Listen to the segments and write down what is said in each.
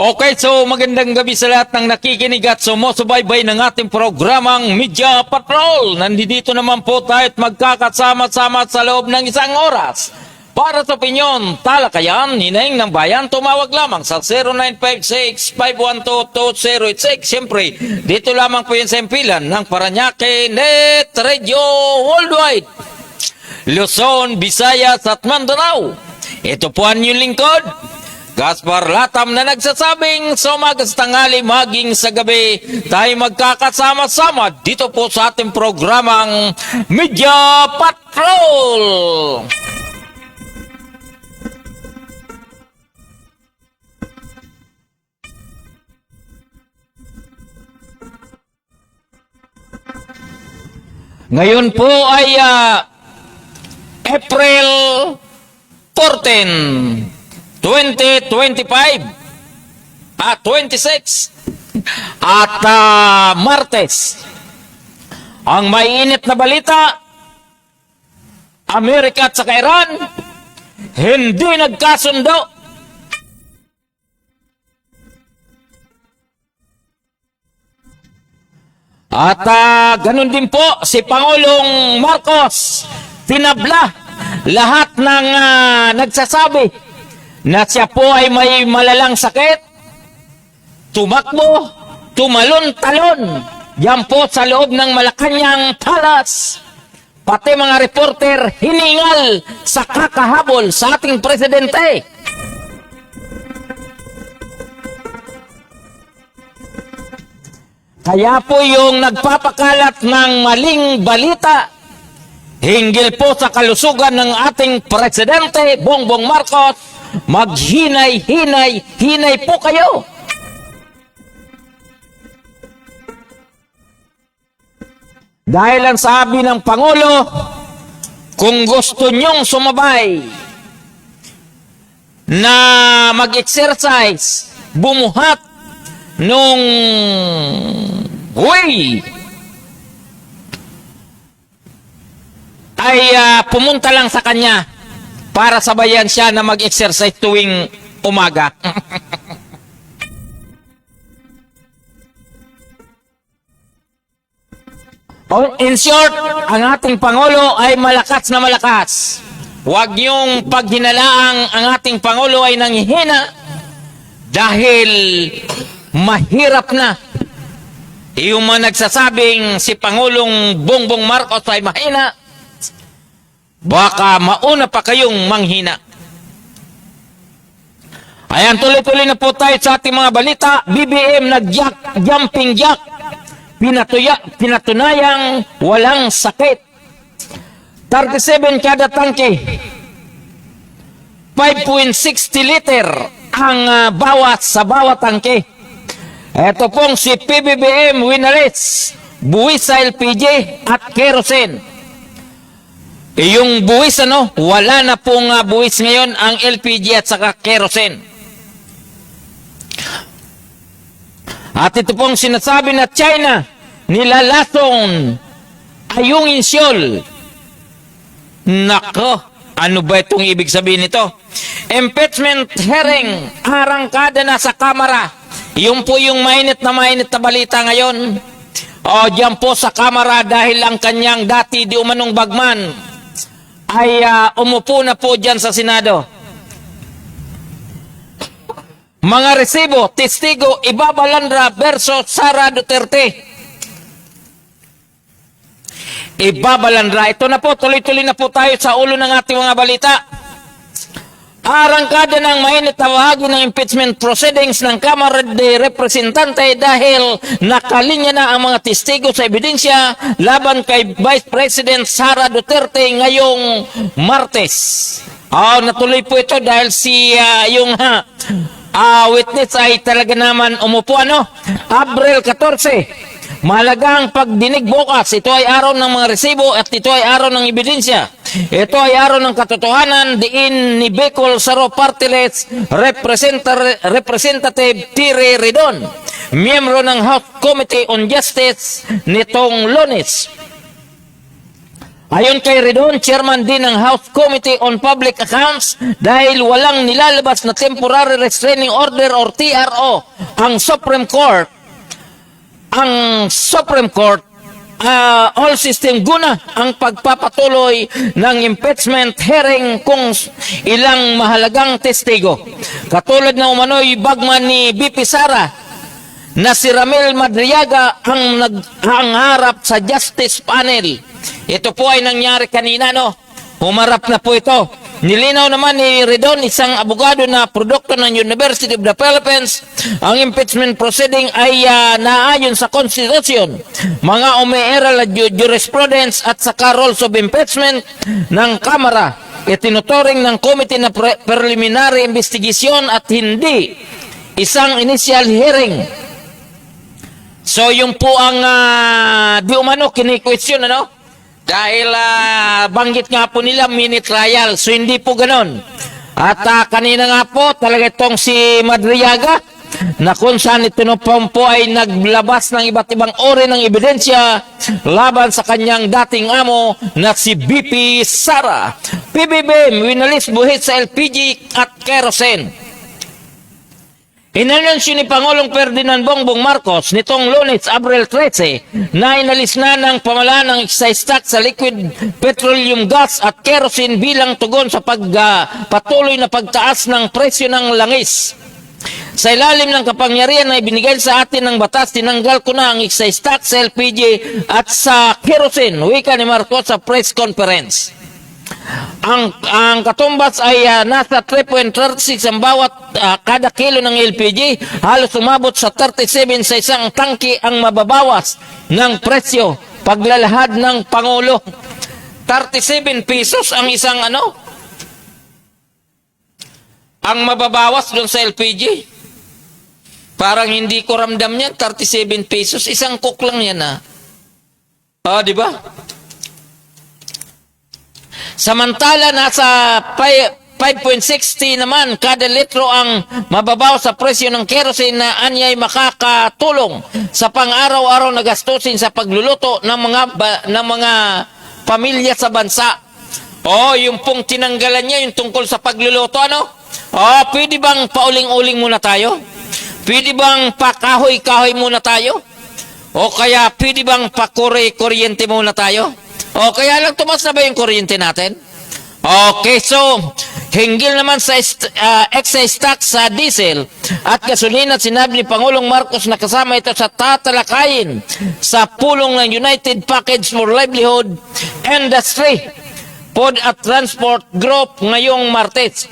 Okay, so magandang gabi sa lahat ng nakikinig at sumusubaybay ng ating programang Media Patrol. Nandito naman po tayo at magkakasama-sama sa loob ng isang oras. Para sa opinyon, talakayan, hinaing ng bayan, tumawag lamang sa 0956-512-2086. Siyempre, dito lamang po yung sempilan ng Paranaque Net Radio Worldwide, Luzon, Visayas at Mindanao. Ito po ang inyong lingkod, Gaspar Latam, na nagsasabing sa umaga sa tanghali maging sa gabi tayo magkakasama-sama dito po sa ating programang Media Patrol. Ngayon po ay April 14, 2025 26 at Martes. Ang mainit na balita, Amerika at saka Iran hindi nagkasundo. At ganun din po si Pangulong Marcos, tinabla lahat ng nagsasabi na siya po ay may malalang sakit, tumakbo, tumalon-talon yan po sa loob ng Malacanang Palace. Pati mga reporter hiningal sa kakahabol sa ating presidente. Kaya po yung nagpapakalat ng maling balita hinggil po sa kalusugan ng ating presidente Bongbong Marcos, maghinay po kayo. Dahil ang sabi ng Pangulo, kung gusto nyong sumabay na mag-exercise, bumuhat nung way, ay pumunta lang sa kanya para sabayan siya na mag-exercise tuwing umaga. In short, ang ating Pangulo ay malakas na malakas. Huwag niyong paghinalaang ang ating Pangulo ay nanghihina dahil mahirap na. Yung mga nagsasabing si Pangulong Bongbong Marcos ay mahina, baka mauna pa kayong manghina. Ayan, tuloy-tuloy na po tayo sa ating mga balita. BBM jumping jack, pinatunayang walang sakit. 37 kada tangke, 5.60 liter ang bawat sa bawat tangke. Ito pong si PBBM Winales, buwis sa LPG at kerosene. Yung buwis wala na pong buwis ngayon ang LPG at saka kerosene. At ito pong sinasabi na China, nilalasong ay yung insyol. Nako, ano ba itong ibig sabihin nito? Impeachment hearing, arangkada na sa Kamara. Yung po yung mainit na balita ngayon. O diyan po sa Kamara dahil ang kanyang dati di umanong bagman ay umupo na po dyan sa Senado. Mga resibo, testigo, Ibabalandra versus Sara Duterte. Ibabalandra. Ito na po, tuloy-tuloy na po tayo sa ulo ng ating mga balita. Arangkada ng mainit na bahagi ng impeachment proceedings ng Kamara de Representante dahil nakalinya na ang mga testigo sa ebidensya laban kay Vice President Sara Duterte ngayong Martes. Natuloy po ito dahil si yung witness ay talaga naman umupo. Abril 14. Mahalagang pagdinig bukas. Ito ay araw ng mga resibo at ito ay araw ng ebidensya. Ito ay araw ng katotohanan diin ni Bicol Saro Partiles Representative Tiri Ridon, miyembro ng House Committee on Justice nitong Lunes. Ayon kay Redon, chairman din ng House Committee on Public Accounts, dahil walang nilalabas na Temporary Restraining Order or TRO ang Supreme Court, all system guna ang pagpapatuloy ng impeachment hearing kung ilang mahalagang testigo. Katulad na umano'y bagman ni BP Sara na si Ramel Madriaga ang naghangarap sa Justice Panel. Ito po ay nangyari kanina, no? Humarap na po ito. Nilinaw naman ni Redon, isang abogado na produkto ng University of the Philippines, ang impeachment proceeding ay naayon sa Constitution, mga umeeral na jurisprudence at saka rules of impeachment ng Kamara. Itinuturing ng committee na preliminary investigation at hindi isang initial hearing. So yung po ang di umano kini-question, ano? Dahil banggit nga po nila mini trial. So hindi po ganon. At kanina nga po talaga itong si Madriaga na kung saan ito po ay naglabas ng iba't ibang uri ng ebidensya laban sa kanyang dating amo na si BP Sara. PBB, winalis buhit sa LPG at kerosene. Inanunsyo ni Pangulong Ferdinand Bongbong Marcos nitong Lunes, Abril 13, na inalis na ng pamalaan ng excise tax sa liquid petroleum gas at kerosene bilang tugon sa patuloy na pagtaas ng presyo ng langis. Sa ilalim ng kapangyarihan na ibinigay sa atin ng batas, tinanggal ko na ang excise tax sa LPG at sa kerosene, wika ni Marcos sa press conference. Ang katumbas ay nasa 3.36 ang bawat kada kilo ng LPG, halos umabot sa 37 sa isang tangke ang mababawas ng presyo paglalahad ng Pangulo. 37 pesos ang isang ang mababawas doon sa LPG. Parang hindi ko ramdam yan, 37 pesos, isang cook lang yan di ba? Samantala, nasa 5.60 naman kada litro ang mababaw sa presyo ng kerosene na anyay makakatulong sa pang-araw-araw na gastusin sa pagluluto ng mga pamilya sa bansa. Yung pong tinanggalan niya, yung tungkol sa pagluluto, pwede bang pauling-uling muna tayo? Pwede bang pakahoy-kahoy muna tayo? O kaya pwede bang pakuri-kuryente muna tayo? O kaya lang tumas na ba yung kuryente natin? Okay, so hinggil naman sa excise tax sa diesel at gasolina, sinabi ni Pangulong Marcos na kasama ito sa tatalakayin sa pulong ng United Package for Livelihood Industry, Food at Transport Group ngayong Martes.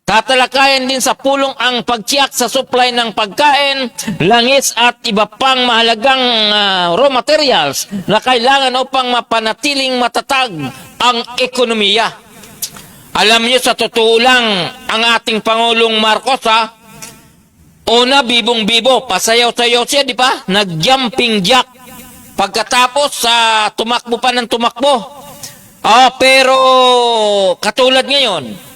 Tatalakayan din sa pulong ang pagtiyak sa supply ng pagkain, langis at iba pang mahalagang raw materials na kailangan upang mapanatiling matatag ang ekonomiya. Alam niyo, sa totoo lang, ang ating Pangulong Marcos, una, bibong-bibo, pasayaw-sayaw siya, di ba? Nag-jumping jack. Pagkatapos, tumakbo pa ng tumakbo. Pero, katulad ngayon,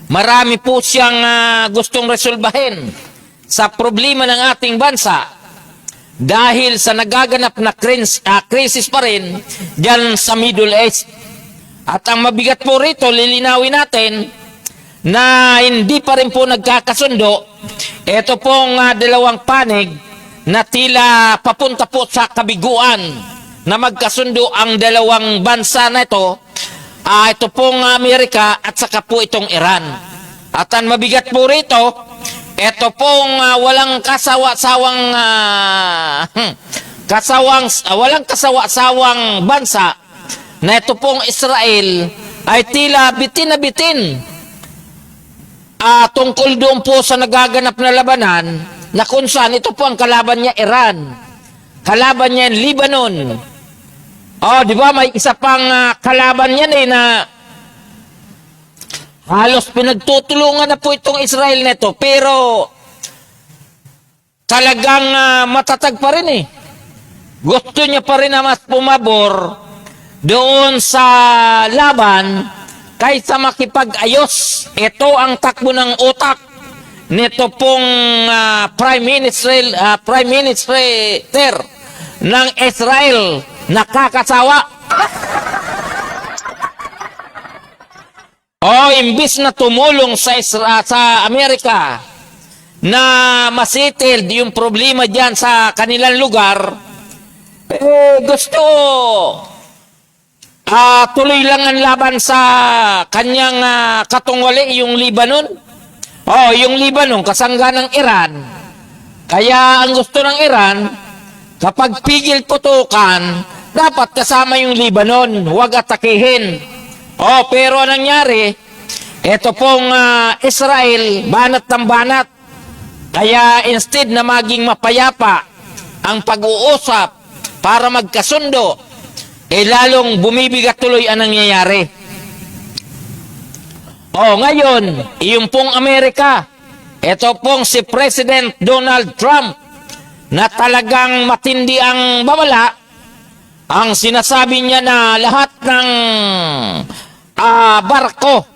marami po siyang gustong resolbahin sa problema ng ating bansa dahil sa nagaganap na krisis pa rin dyan sa Middle East. At ang mabigat po rito, lilinawin natin na hindi pa rin po nagkakasundo. Ito pong dalawang panig na tila papunta po sa kabiguan na magkasundo ang dalawang bansa na ito. Ito pong Amerika at saka po itong Iran. At ang mabigat po rito, ito pong walang kasawa-sawang bansa na ito pong Israel ay tila bitin na bitin tungkol doon po sa nagaganap na labanan na kung saan ito po ang kalaban niya Iran. Kalaban niya Lebanon. Di ba may isa pang kalaban yan na halos pinagtutulungan na po itong Israel neto, pero talagang matatag pa rin Gusto niya pa rin na mas pumabor doon sa laban kaysa makipag-ayos. Ito ang takbo ng utak nito pong Prime Minister ng Israel nakakasawa. Imbis na tumulong sa Amerika na masettled yung problema diyan sa kanilang lugar, gusto tuloy lang ang laban sa kanyang katungwali, yung Lebanon. Yung Lebanon, kasangga ng Iran. Kaya ang gusto ng Iran, kapag pigil putukan, dapat kasama yung Lebanon, huwag atakihin. Pero anong nangyari, ito pong Israel, banat ng banat. Kaya instead na maging mapayapa ang pag-uusap para magkasundo, lalong bumibigat tuloy ang nangyayari. Ngayon, yung pong Amerika, ito pong si President Donald Trump, na talagang matindi ang babala, ang sinasabi niya na lahat ng barko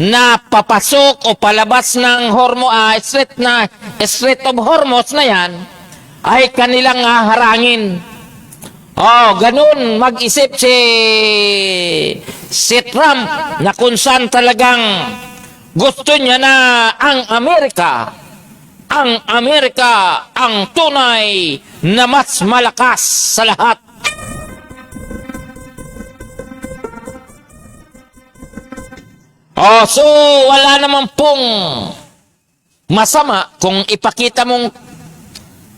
na papasok o palabas ng Strait of Hormuz na yan, ay kanilang harangin. Ganun mag-isip si Trump, na kung saan talagang gusto niya na ang Amerika ang tunay na mas malakas sa lahat. So wala naman pong masama kung ipakita mong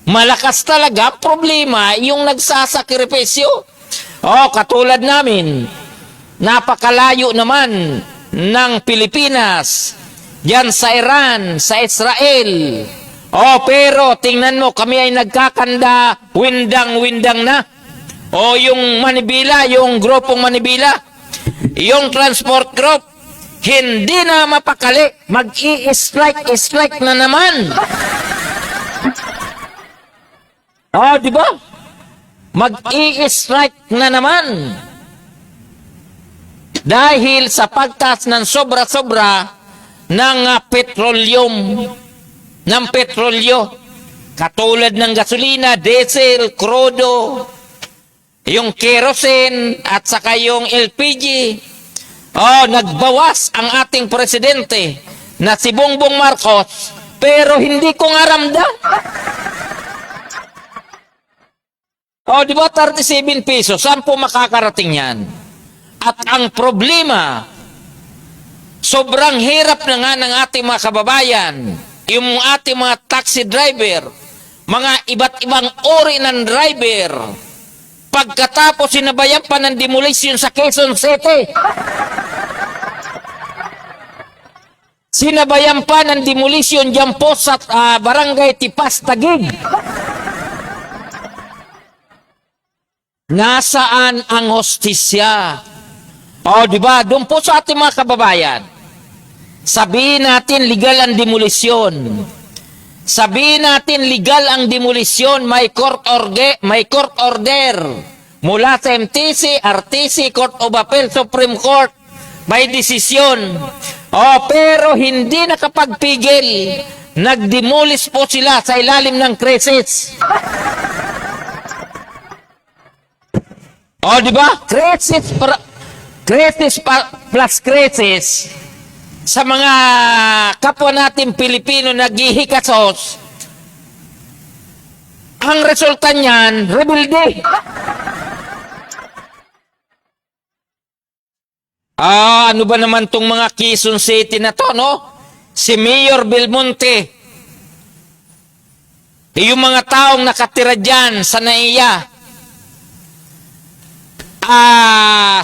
malakas talaga. Problema yung nagsasakripisyo. Katulad namin, napakalayo naman ng Pilipinas diyan sa Iran, sa Israel. Pero tingnan mo, kami ay nagkakanda, windang-windang na. Yung Manibela, yung grupong Manibela, yung transport group, hindi na mapakali, mag-i-strike na naman. Di ba? Mag-i-strike na naman. Dahil sa pagtaas ng sobra-sobra ng petrolyo, katulad ng gasolina, diesel, crudo, yung kerosene, at saka yung LPG. Nagbawas ang ating presidente na si Bongbong Marcos, pero hindi ko nga ramdam. Di ba 37 pesos? Saan po makakarating yan? At ang problema, sobrang hirap na nga ng ating mga kababayan, yung ating mga taxi driver, mga iba't ibang uri ng driver, pagkatapos sinabayan pa ng demolition sa Quezon City. Sinabayan pa ng demolition dyan po sa Barangay Tipas, Taguig. Nasaan ang hostisya? Di ba? Doon po sa ating mga kababayan, sabihin natin legal ang demolisyon. Sabihin natin legal ang demolisyon, may court order mula sa MTC, RTC, Court of Appeal, Supreme Court, may desisyon. Pero hindi nakapagpigil. Nagdemolish po sila sa ilalim ng krisis. Di ba? Krisis plus krisis sa mga kapwa natin Pilipino naghihikasos. Ang resulta niyan, rebelde. Ano ba naman tong mga Quezon City na to, no? Si Mayor Belmonte, yung mga taong nakatira dyan sa NAIA,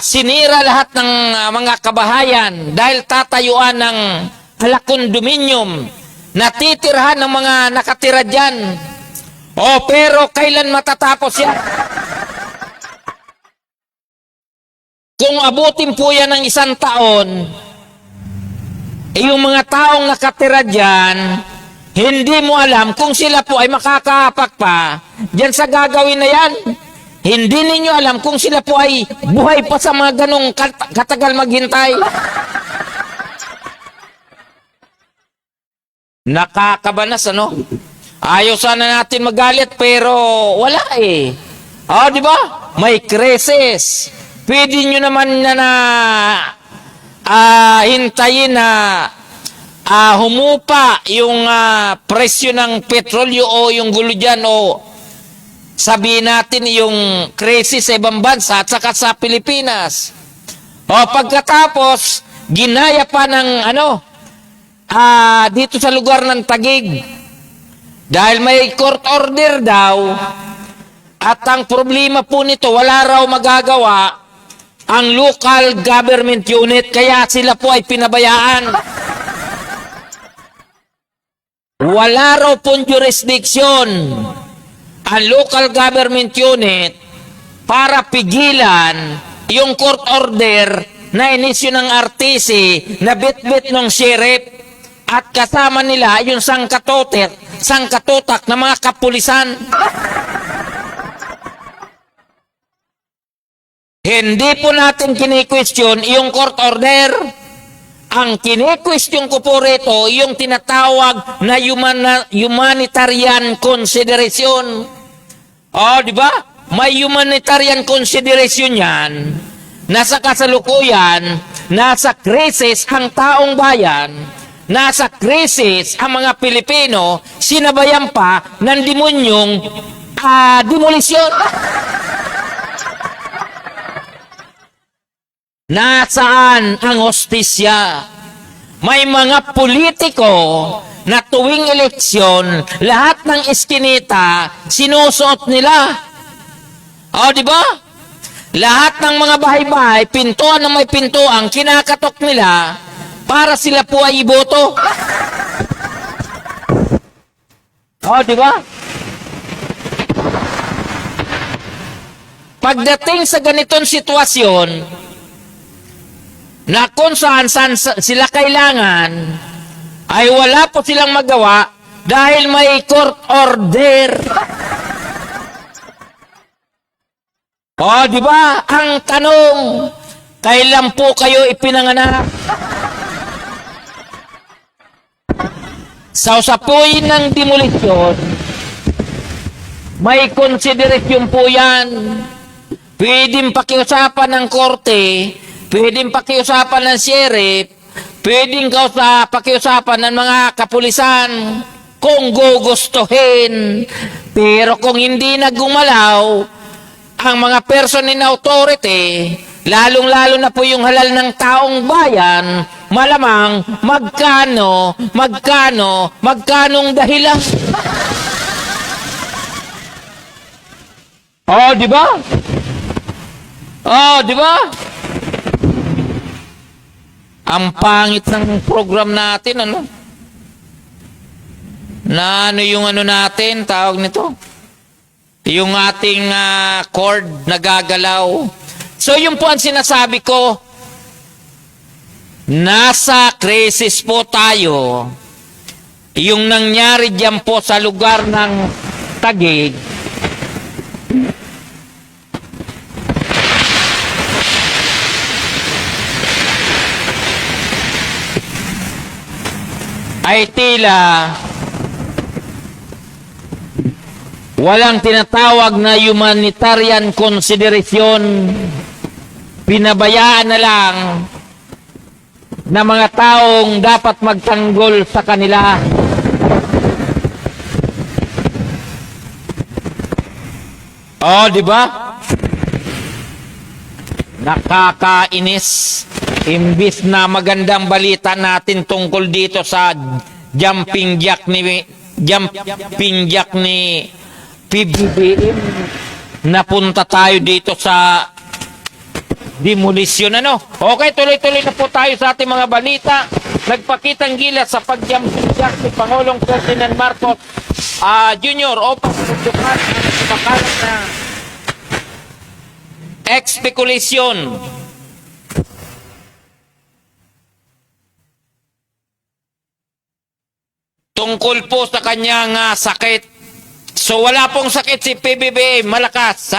sinira lahat ng mga kabahayan dahil tatayuan ng condominium na titirhan ng mga nakatira dyan. Pero kailan matatapos yan? Kung abutin po yan ng 1 taon, yung mga taong nakatira dyan, hindi mo alam kung sila po ay makakahapak pa dyan sa gagawin na yan. Hindi ninyo alam kung sila po ay buhay pa sa mga ganong katagal maghintay. Nakakabanas, ano? Ayaw sana natin magalit, pero wala eh. Di ba? may krisis. Pwede nyo naman na hintayin na humupa yung presyo ng petrolyo o yung gulo dyan o sabihin natin yung krisis sa ibang bansa at saka sa Pilipinas. O pagkatapos, ginaya pa ng dito sa lugar ng Taguig. Dahil may court order daw at ang problema po nito, wala raw magagawa ang local government unit kaya sila po ay pinabayaan. Wala raw pong jurisdiction ang local government unit para pigilan yung court order na inisyu ng RTC na bit-bit ng sheriff at kasama nila yung sangkatutak ng mga kapulisan. Hindi po natin kini-question yung court order. Ang kini-question ko po rito, yung tinatawag na humanitarian consideration. Di ba? May humanitarian consideration yan. Nasa kasalukuyan, nasa krisis ang taong bayan, nasa krisis ang mga Pilipino, sinabayan pa ng demonyong demolisyon. Nasaan ang hostisya? May mga politiko na tuwing eleksyon, lahat ng iskinita, sinusuot nila. Di ba? Lahat ng mga bahay-bahay, pintuan na may pintuan, kinakatok nila para sila po ay iboto. Di ba? Pagdating sa ganitong sitwasyon, na kung saan sila kailangan, ay wala po silang magawa dahil may court order. Di ba? Ang tanong, kailan po kayo ipinanganak? Sa usapuin ng demolisyon, may konsiderasyon po yan. Pwedeng pakiusapan ng korte, pwedeng pakiusapan ng sheriff, pwedeng pakiusapan ng mga kapulisan kung gugustuhin. Pero kung hindi na gumalaw ang mga person in authority, lalong-lalo na po yung halal ng taong bayan, malamang magkanong dahilan. Di ba? Di ba? Ang pangit ng program natin, Na yung natin, tawag nito? Yung ating cord nagagalaw. So, yun po ang sinasabi ko. Nasa krisis po tayo. Yung nangyari dyan po sa lugar ng Taguig, ay tila walang tinatawag na humanitarian consideration. Pinabayaan na lang na mga taong dapat magtanggol sa kanila. Di ba? Nakakainis. Imbis na magandang balita natin tungkol dito sa jumping jack ni PBBM, napunta tayo dito sa demolisyon. Okay, tuloy-tuloy na po tayo sa ating mga balita. Nagpakitang gilas sa pag-jumping jack ni Pangulong Ferdinand Marcos Jr. upang subukan ang makalat na expekulasyon tungkol po sa kanyang sakit. So wala pong sakit si PBBM, malakas,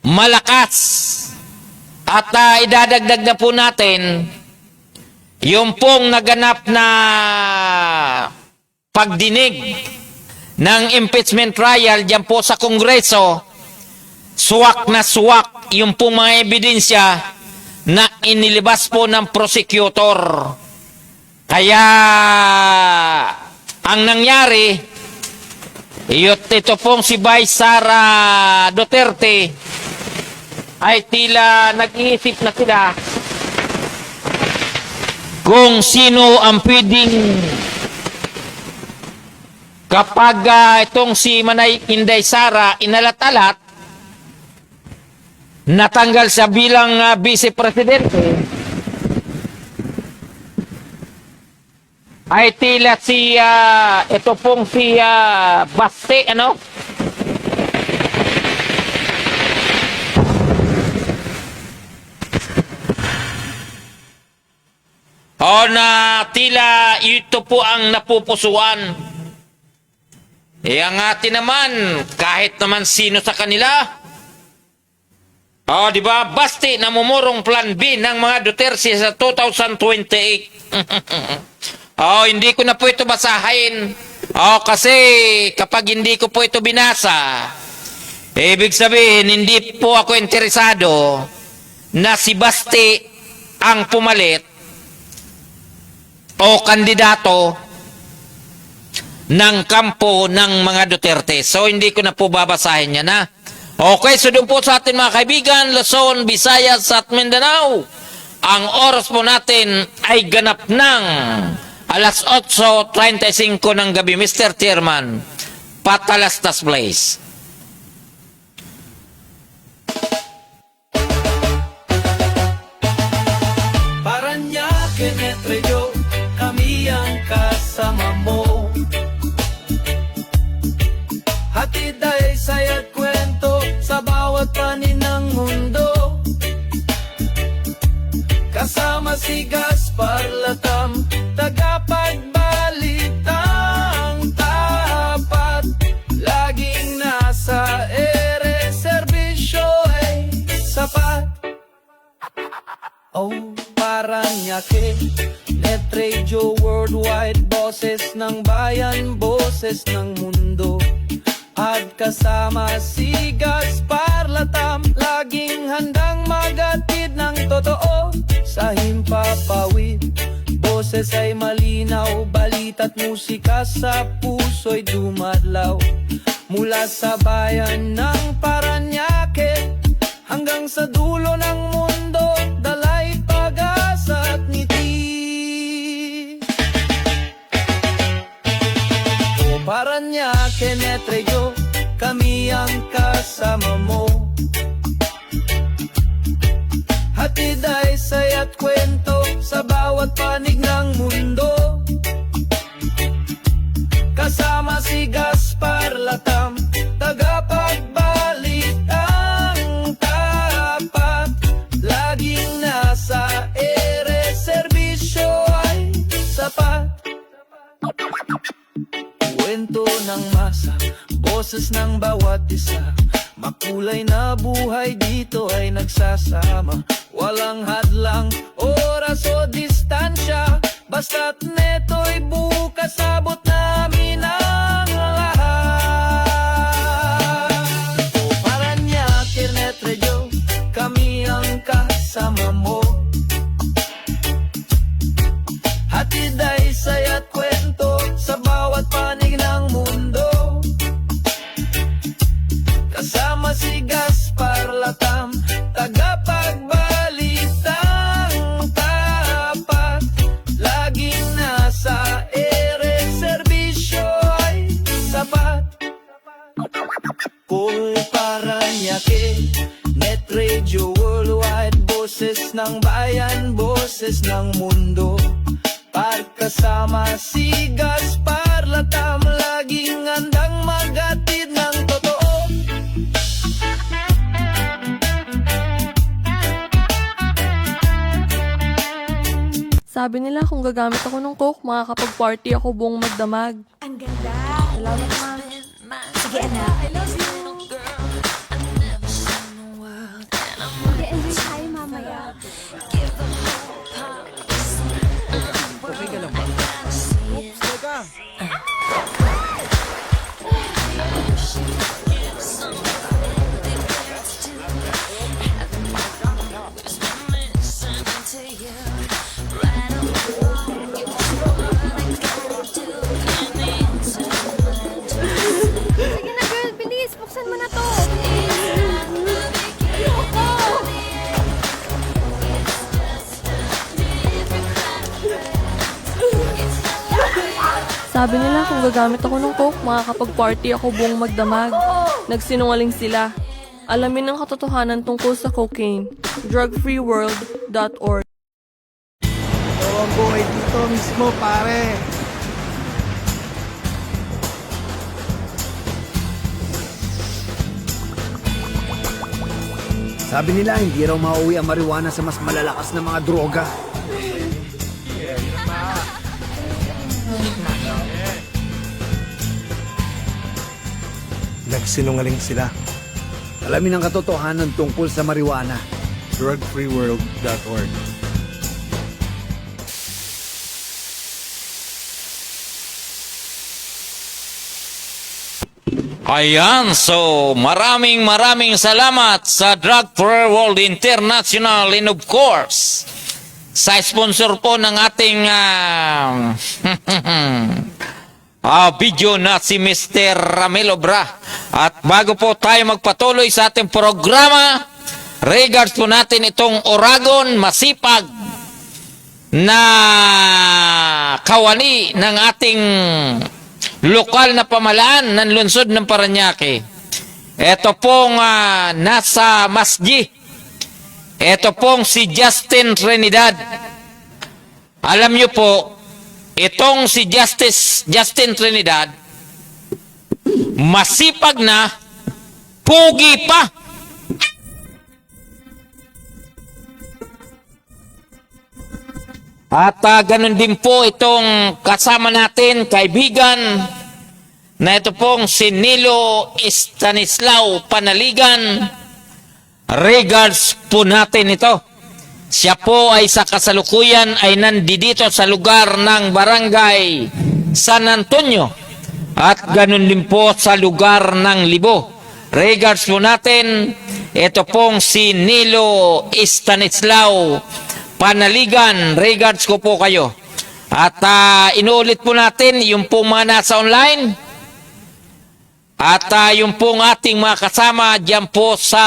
malakas. At idadagdag na po natin yung pong naganap na pagdinig ng impeachment trial dyan po sa Kongreso, suwak na suwak yung po mga ebidensya na inilabas po ng prosecutor. Kaya ang nangyari, ito pong si Vice Sara Duterte ay tila nag-iisip na sila kung sino ang pwedeng kapag itong si Manay Inday Sara inalat-alat, natanggal siya bilang Vice Presidente, ay tila si ito pong si Baste, ano? O na tila ito po ang napupusuan. Ang atin naman, kahit naman sino sa kanila, di ba, Baste namumurong plan B ng mga Duterte sa 2028. Hindi ko na po ito basahin. Kasi kapag hindi ko po ito binasa, ibig sabihin, hindi po ako interesado na si Baste ang pumalit o kandidato ng kampo ng mga Duterte. So, hindi ko na po babasahin yan, ha? Okay, so doon po sa atin mga kaibigan, Luzon, Visayas at Mindanao, ang oras po natin ay ganap ng alas 8:35 ng gabi. Mr. Chairman, Patalastas Place. Paranaque, Netreo, kami ang kasama mo. Hatid ay saya't kwento sa bawat panin ng mundo. Kasama si Gaspar Latam, tagapagbalitang tapat. Laging nasa ere, serbisyo ay sapat. Paranaque, Netreo Worldwide, boses ng bayan, boses ng mundo. At kasama si Gaspar Latam, laging handang magatid ng totoo sa himpapawid. Boses ay malinaw, balita't musika sa puso'y dumadlaw. Mula sa bayan ng Paranaque hanggang sa dulo ng mundo, dalay pag-asa at ngiti. Paranaque, Netreo, kami ang kasama mo. Hatid ay saya't kwento sa bawat panig ng mundo. Kasama si Gaspar Latam, tagapagbalitang tapat. Laging nasa ere, serbisyo ay sapat. Kwento ng masa, boses ng bawat isa. Makulay na buhay dito ay nagsasama. Walang hadlang, oras o distansya. Basta't neto'y bukas, abot namin ang lahat. Paranaque, Netreo, kami ang kasama mo. Hatid ay saya't kwento sa bawat panig ng mundo. Kasama si Gaspar Latam, tagapagbalitang tapat. Laging nasa ere, serbisyo ay sapat. Kung Paranaque, Netreo Worldwide, boses ng bayan, boses ng mundo. Pagkasama si Gaspar Latam, laging handang magatid ng totoo. Sabi nila kung gagamit ako ng coke, makakapag-party ako buong magdamag. Ang ganda. Salamat, ma. Sige, anak. I love you. Mag-enjoy tayo mamaya. Okay ka lang ba? Oops, teka. Sabi nila kung gagamit ako ng coke, makakapag-party ako buong magdamag. Nagsinungaling sila. Alamin ang katotohanan tungkol sa cocaine. Drugfreeworld.org. Ikaw ang buhay dito mismo, pare. Sabi nila, hindi raw mauwi ang marijuana sa mas malalakas na mga droga. Nagsinungaling sila. Alamin ang katotohanan tungkol sa marijuana. Drugfreeworld.org. Ayan, so maraming salamat sa Drug Free World International and of course sa sponsor po ng ating video na si Mr. Ramil Obra. At bago po tayo magpatuloy sa ating programa, regards po natin itong Oragon masipag na kawani ng ating lokal na pamalaan ng lungsod ng Parañaque. Ito pong nasa Masji. Ito pong si Justin Trinidad. Alam nyo po, itong si Justin Trinidad, masipag na, pugi pa. At ganun din po itong kasama natin, kaibigan, na ito pong si Nilo Stanislao Panaligan. Regards po natin ito. Siya po ay sa kasalukuyan ay nandito sa lugar ng Barangay San Antonio. At ganun din po sa lugar ng Libo. Regards po natin, ito pong si Nilo Stanislao Panaligan. Regards ko po kayo. At inuulit po natin yung pong mga nasa online. At yung pong ating mga kasama dyan po sa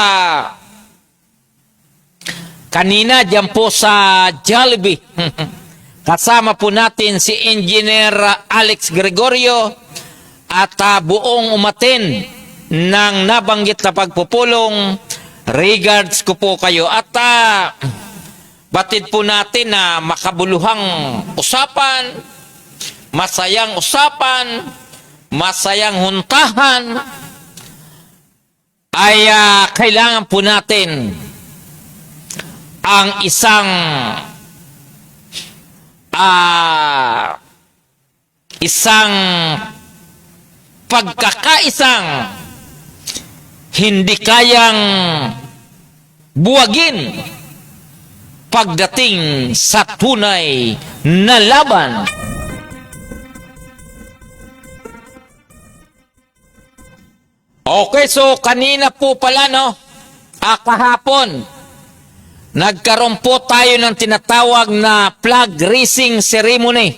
kanina dyan po sa Jollibee. Kasama po natin si Engineer Alex Gregorio at buong umatin ng nabanggit na pagpupulong. Regards ko po kayo. At batid po natin na makabuluhang usapan, masayang usapan, masayang huntahan ay kailangan po natin ang isang pagkakaisang hindi kayang buwagin pagdating sa tunay na laban. Okay, so kanina po pala kahapon, nagkaroon po tayo ng tinatawag na flag raising ceremony.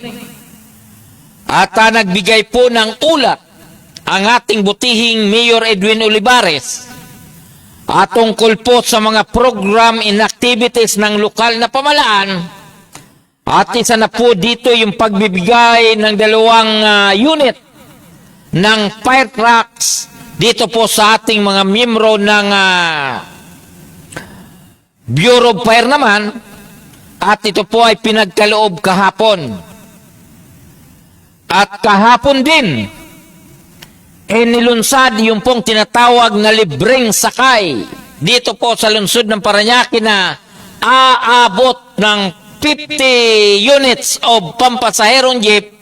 At nagbigay po ng ulat ang ating butihing Mayor Edwin Olivares at tungkol po sa mga program and activities ng lokal na pamalaan. At isa na po dito yung pagbibigay ng 2 unit ng fire trucks dito po sa ating mga miyembro ng Bureau of Fire naman, at ito po ay pinagkaloob kahapon. At kahapon din, nilunsad yung pong tinatawag na libreng sakay dito po sa lungsod ng Parañaque na aabot ng 50 units of pampasaherong jeep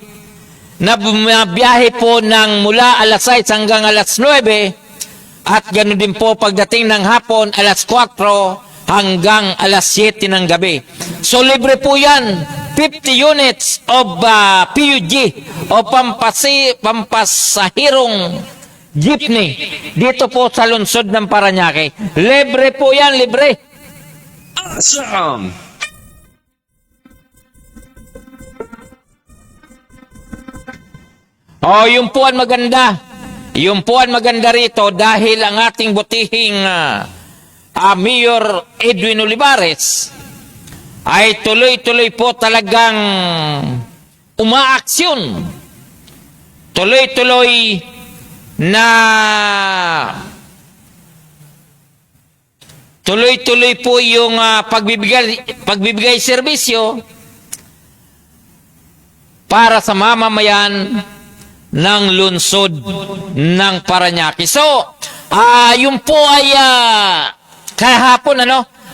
na bumabiyahe po ng mula alas 6 hanggang alas 9 at ganoon din po pagdating ng hapon alas 4 hanggang alas 7 ng gabi. So libre po yan, 50 units of PUG o pampasahirong jeepney dito po sa lungsod ng Parañaque. Libre po yan, libre. Awesome! Yung po ang maganda. Yung po ang maganda rito dahil ang ating butihing Mayor Edwin Olivares ay tuloy-tuloy po talagang umaaksyon tuloy-tuloy na tuloy-tuloy po yung pagbibigay serbisyo para sa mamamayan ng lungsod ng Parañaque. So, yun po ay kahapon,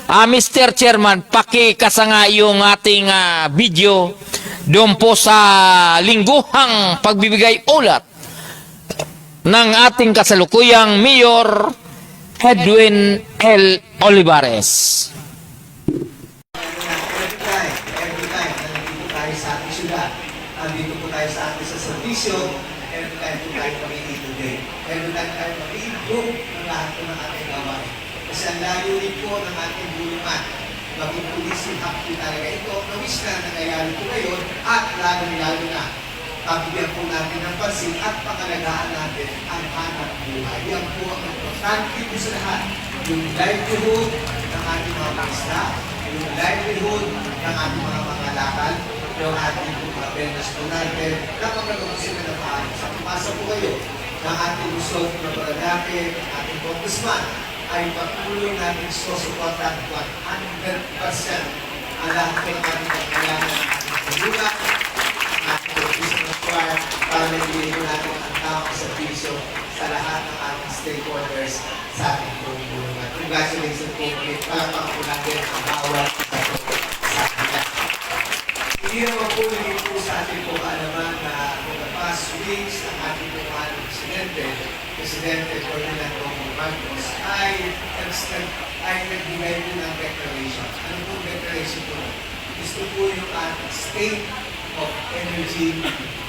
Mr. Chairman, pakikasa nga yung ating video doon po sa lingguhang pagbibigay ulat ng ating kasalukuyang Mayor Edwin L. Olivares. Every time na nandito tayo sa ating syudad, nandito po tayo sa ating sa servisyo, every time po tayo pag-ibig today. Every time tayo pag-ibig ng lahat po ng ating gawain. Kasi ang layunin po ng ating bulungan, maging pulising hapon talaga ito, na wish na nangyayari po ngayon, at lalo na, pabigyan po natin ng pansin at pangalagaan natin ang hanap buhay. Yan po ang importante po sa lahat. Yung livelihood ng ating mga pangsta, yung livelihood ng ating mga lakal, yung ating mga benas po natin, na magagawa sila na paano. Sa pumasa po kayo ng ating usog na Parañaque, ating congressman, ay patuloy natin susuportan 100% ang lahat po ng ating pagkailangan ng ating pagkulang, ating pagkulang para nagiging natin ang tamang servisyo sa lahat ng ating stakeholders sa ating pagkulang. Congratulations po ulit. Palakpak po natin ang bawat isa po sa atin. Hindi naman po naging po sa ating po kaalaman na for the past weeks ang ating po Presidente Ferdinand Marcos ay nagbigay po ng declaration. Ano po declaration po? Gusto po yung ating state of energy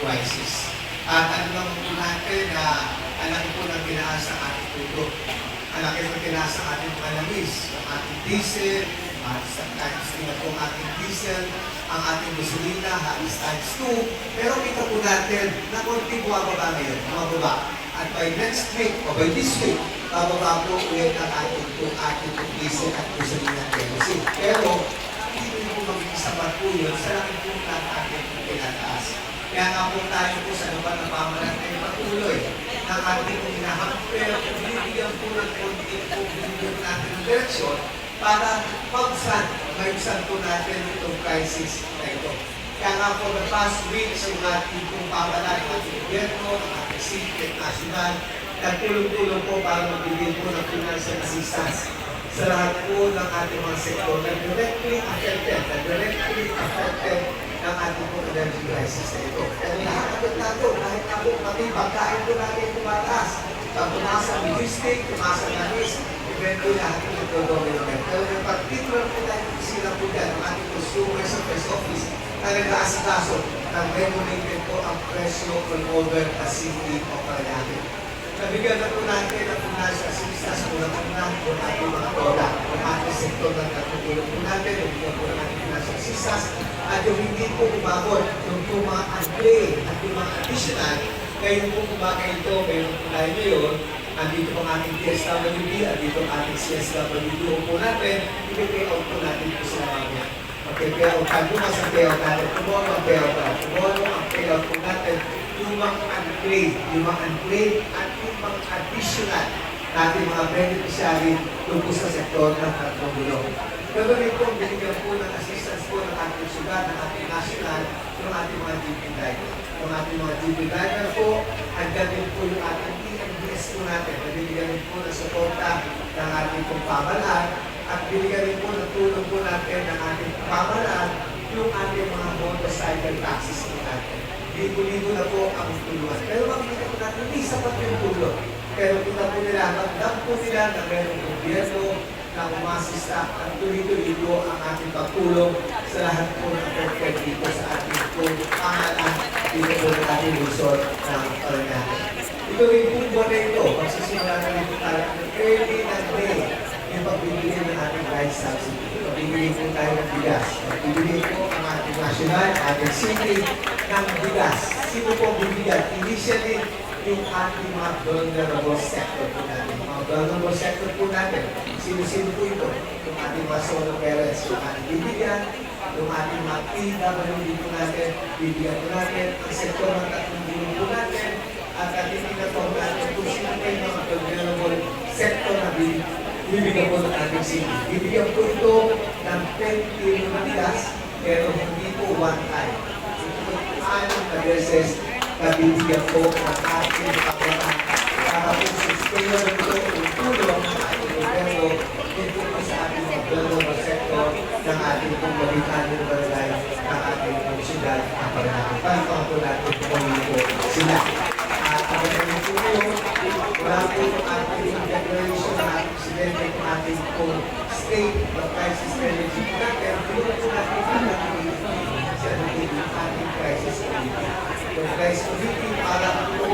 crisis. At ano lang po natin na alaki po ng tinaas ng ating tulo. Alaki po tinaas ng ating mga langis, ang ating diesel, times 3 na po ang ating diesel, ang ating gasolina, halos times 2. Pero kita po natin na konti bumababa ngayon, bumababa. At by next week, o by this week, bababa po ulit ang ating diesel at gasolina kerosene. Pero, hindi po magiging sapat po yun sa laki po ng ating pinataas. Kaya nga po tayo po sa naman na pamalan ay patuloy ng ating hinahamper, binibigyan po ng konti po, binibigyan natin ng direksyon para maibsan po natin itong crisis na ito. Kaya nga po the past weeks, yung ating pong pamalan, ang ating gobyerno, ang ating city at national, nagtulong-tulong po para magbigay po ng financial assistance sa lahat po ng ating mga sektor na directly affected ng ating po energy crisis na ito. Kaya lahat apektado, kahit na po pati pagkain po natin tumataas. Pag tumasa ang logistic, tumasa ang langis, eventually lahat po nagdodomino. Pero yung particular po tayo sila po dyan, ang ating consumers sa press office, na nag-aasikaso, nag-regulated po ang presyo all over the city of Parañaque. Nabigyan na po natin ang financial assistance po na po natin mga product, ang ating sektor na natutulong po natin, nabigyan po ng ating financial assistance, at yung hindi po umabot, yung po mga unplay at yung mga additional, ngayon po kumakain ito, ngayon po tayo ngayon, andito ang ating TSWD, andito ang ating CSWD po natin, i-pay out po natin po sa mga mag-payout tayo, bukas ang payout natin, tomorrow ang payout natin, tomorrow ang payout po natin, yung mga unplay at yung mga additional natin mga beneficiary tungkol sa sektor ng pagpagulong. Gagawin po, binigyan po ng assistance po ng ating syudad, ng ating national, yung ating mga GP driver. Yung ating mga GP driver po, hanggang din po yung ating EMDS po natin. Nabibigyan rin po ng suporta ng ating pong pamalaan at binigyan rin po ng tulong po natin ng ating pamalaan yung ating mga motorcycle taxis po natin. Libo-libo na po ang tulungan. Pero makikita po natin, hindi sapat yung tulong. Pero kita po nila, magdam po nila na mayroong gobyerno na umasista at tuloy-tuloy po ang ating pagtulong sa lahat po ng affected dito sa ating pamalaan dito po ng ating lungsod ng Parañaque. Ito rin po buwan na ito, magsisimula na rin po tayo ng early na May yung pagbibigay ng ating rice subsidy. Pagbibigay po tayo ng bigas. Pagbibigay po ang ating national, ating city ng bigas. Sino po bibigyan? Initially, yung ating mga vulnerable sector po natin. Mga vulnerable sector po natin. Sino-sino po ito? Yung ating mga solo parents, yung ating bibigyan, yung ating mga PWD po natin, bibigyan po natin, ang sektor ng 3 billion po natin, at titignan natin kung sino pa yung mga available sector na bibigyan po ng ating city. Bibigyan po ito ng 20 million, pero hindi po one time. Ito po yung 6 na beses na bibigyan po ng ating kapanan. Para po sustainable ito yung tulong ng ating gobyerno dito po sa ating available sector ng ating pong babitan ng barangay ng ating pong siyudad na paranatin. Para po natin po sila. At pagkakaroon po yun, wala po yung ating declaration ng ating presidente ng ating pong state of crisis strategy. Pero tulungan po natin ang ating sa ating crisis committee. Yung crisis committee para po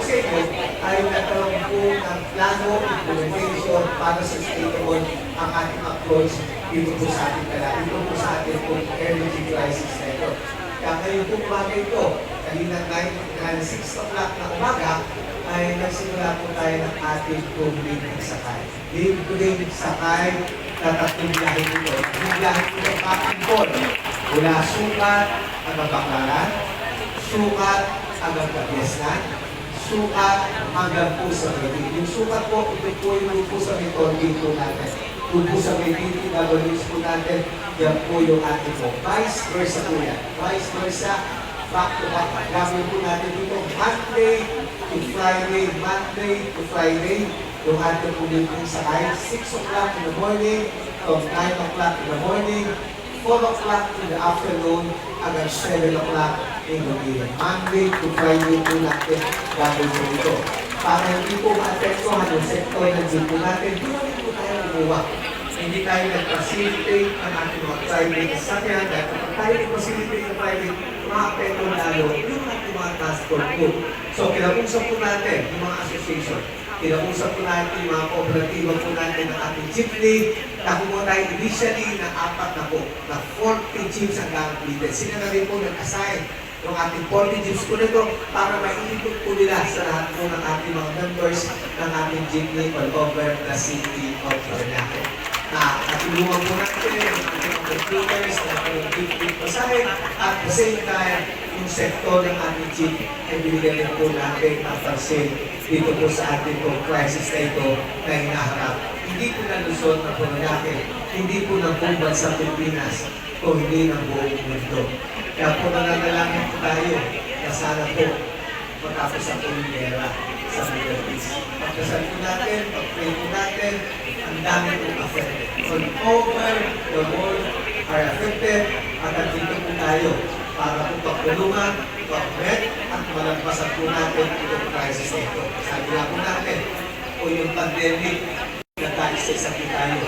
sa inyo ay nagkaroon po ng plano, implementation para sustainable ang ating approach dito po sa ating dito po sa ating pong energy crisis na ito. Kaya ngayon po umaga ito, kanina 6 o'clock na umaga, ay nagsimula po tayo ng ating libre sakay. Libre sakay na tatlong biyahe ito. Yung biyahe ito pakingkol mula Sukat hanggang Baclaran, Sukat hanggang Capiesnan, Sukat hanggang po sa Medellin. Yung Sukat po, ito po yung po sa Medellin po natin. Kung po sa Medellin, gagawin po natin, yan po yung ating po. Vice versa po yan. Vice versa, back to back. Gagawin po natin dito Monday to Friday, yung ating po dito sakay. 6 o'clock in the morning, from 9 o'clock in the morning, 4 o'clock in the afternoon, hanggang 7 o'clock in the evening. Monday to Friday po natin gagawin po ito. Para hindi po ma-apektuhan yung sektor ng dito natin, hindi po tayo gumawa. Hindi tayo nag-facilitate ang ating mga private sasakyan. Dahil kapag tayo nag-facilitate ng private, ma-apekto lalo yung ating mga transport po. So, kinausap po natin yung mga association. Kinausap po natin yung mga kooperatiba po natin ng ating jeepney. Nakuha tayo initially na 4 na po, na 40 jeeps ang gagamitin. Sila na rin po nag-assign yung ating 40 jeeps po nito para maiikot po nila sa lahat po ng ating mga members ng ating jeepney all over the city of Paranaque. Na katulungan po natin yung ating mga computers, na ating jeepney pasahe, at the same time, yung sektor ng ating jeep ay binigyan rin po natin ang pansin dito po sa ating pong crisis na ito na hinaharap. Hindi po na Luzon na Paranaque, hindi po na buong bansa Pilipinas, kung hindi ng buong mundo. Kaya po nananalangin po tayo na sana po matapos ang pulingera sa Middle East. Pagkasal po natin, pag-pray po natin, ang dami po affected. All over the world are affected at andito po tayo para po pagtulungan, pag-met at malampasan po natin itong crisis na ito. Sabi nga po natin, kung yung pandemic na tayo-isa po tayo,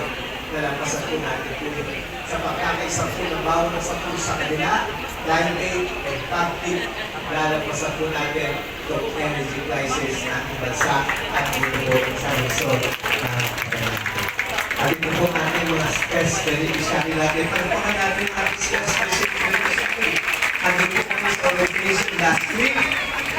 nalampasan po natin po ito. Sa pagkakaisa po ng bawat sa po sa kanila, climate and topic, lalampasan po natin itong energy crisis na ating bansa at dito po sa resort na at ito po natin mga stress beneficiary natin. Pagpakan natin ang stress beneficiary. At ito po kami sa organization last week,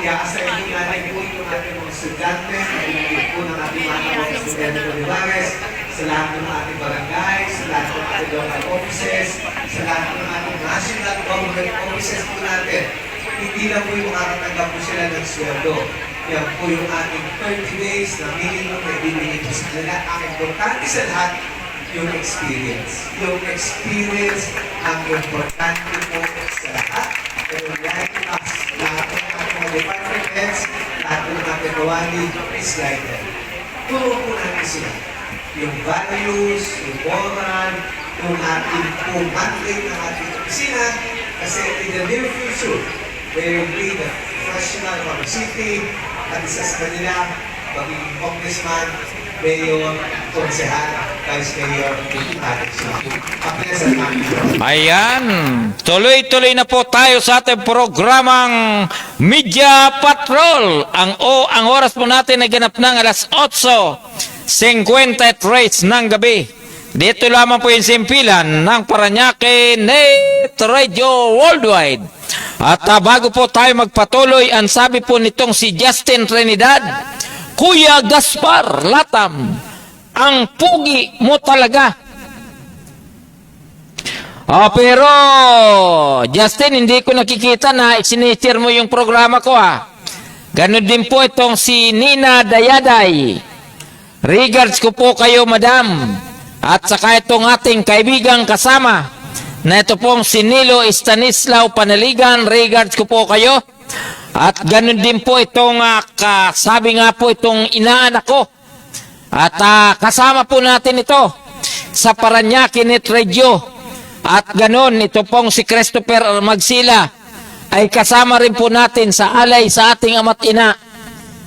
i-assign po natin po ito natin mga estudyante, nabibigay po ng ating mga estudyante ng Rivares, sa lahat ng ating barangay, sa lahat ng ating local offices, sa lahat ng ating national government offices po natin. Hindi lang po yung makakatanggap po sila ng sweldo. Yan po yung ating 30 days na minimum na ibibigay po sa kanila. Ang importante sa lahat, yung experience. Yung experience ang importante po sa lahat. Pero like us, lahat ng ating mga department heads, lahat ng ating kawali, is like that. Turo po natin sila. Yung values, yung moral, yung ating pong mandate ng ating opisina. Kasi in the near future, they will be the professional of our city, at isa sa kanila, maging congressman, mayor, konsehal, vice mayor, Ayan, tuloy-tuloy na po tayo sa ating programang Media Patrol. Ang oras po natin ay ganap ng alas 8:53 ng gabi. Dito lamang po yung simpilan ng Paranaque Net Radio Worldwide. At bago po tayo magpatuloy, ang sabi po nitong si Justin Trinidad, Kuya Gaspar Latam, ang pugi mo talaga. Pero Justin, hindi ko nakikita na isinishare mo yung programa ko . Ganon din po itong si Nina Dayaday. Regards ko po kayo, madam. At saka itong ating kaibigang kasama na ito pong si Nilo Stanislao Panaligan. Regards ko po kayo. At ganon din po itong kasabi nga po itong inaanak ko. At kasama po natin ito sa Paranaque Net Radio. At ganon, ito pong si Christopher Magsila ay kasama rin po natin sa alay sa ating ama't ina.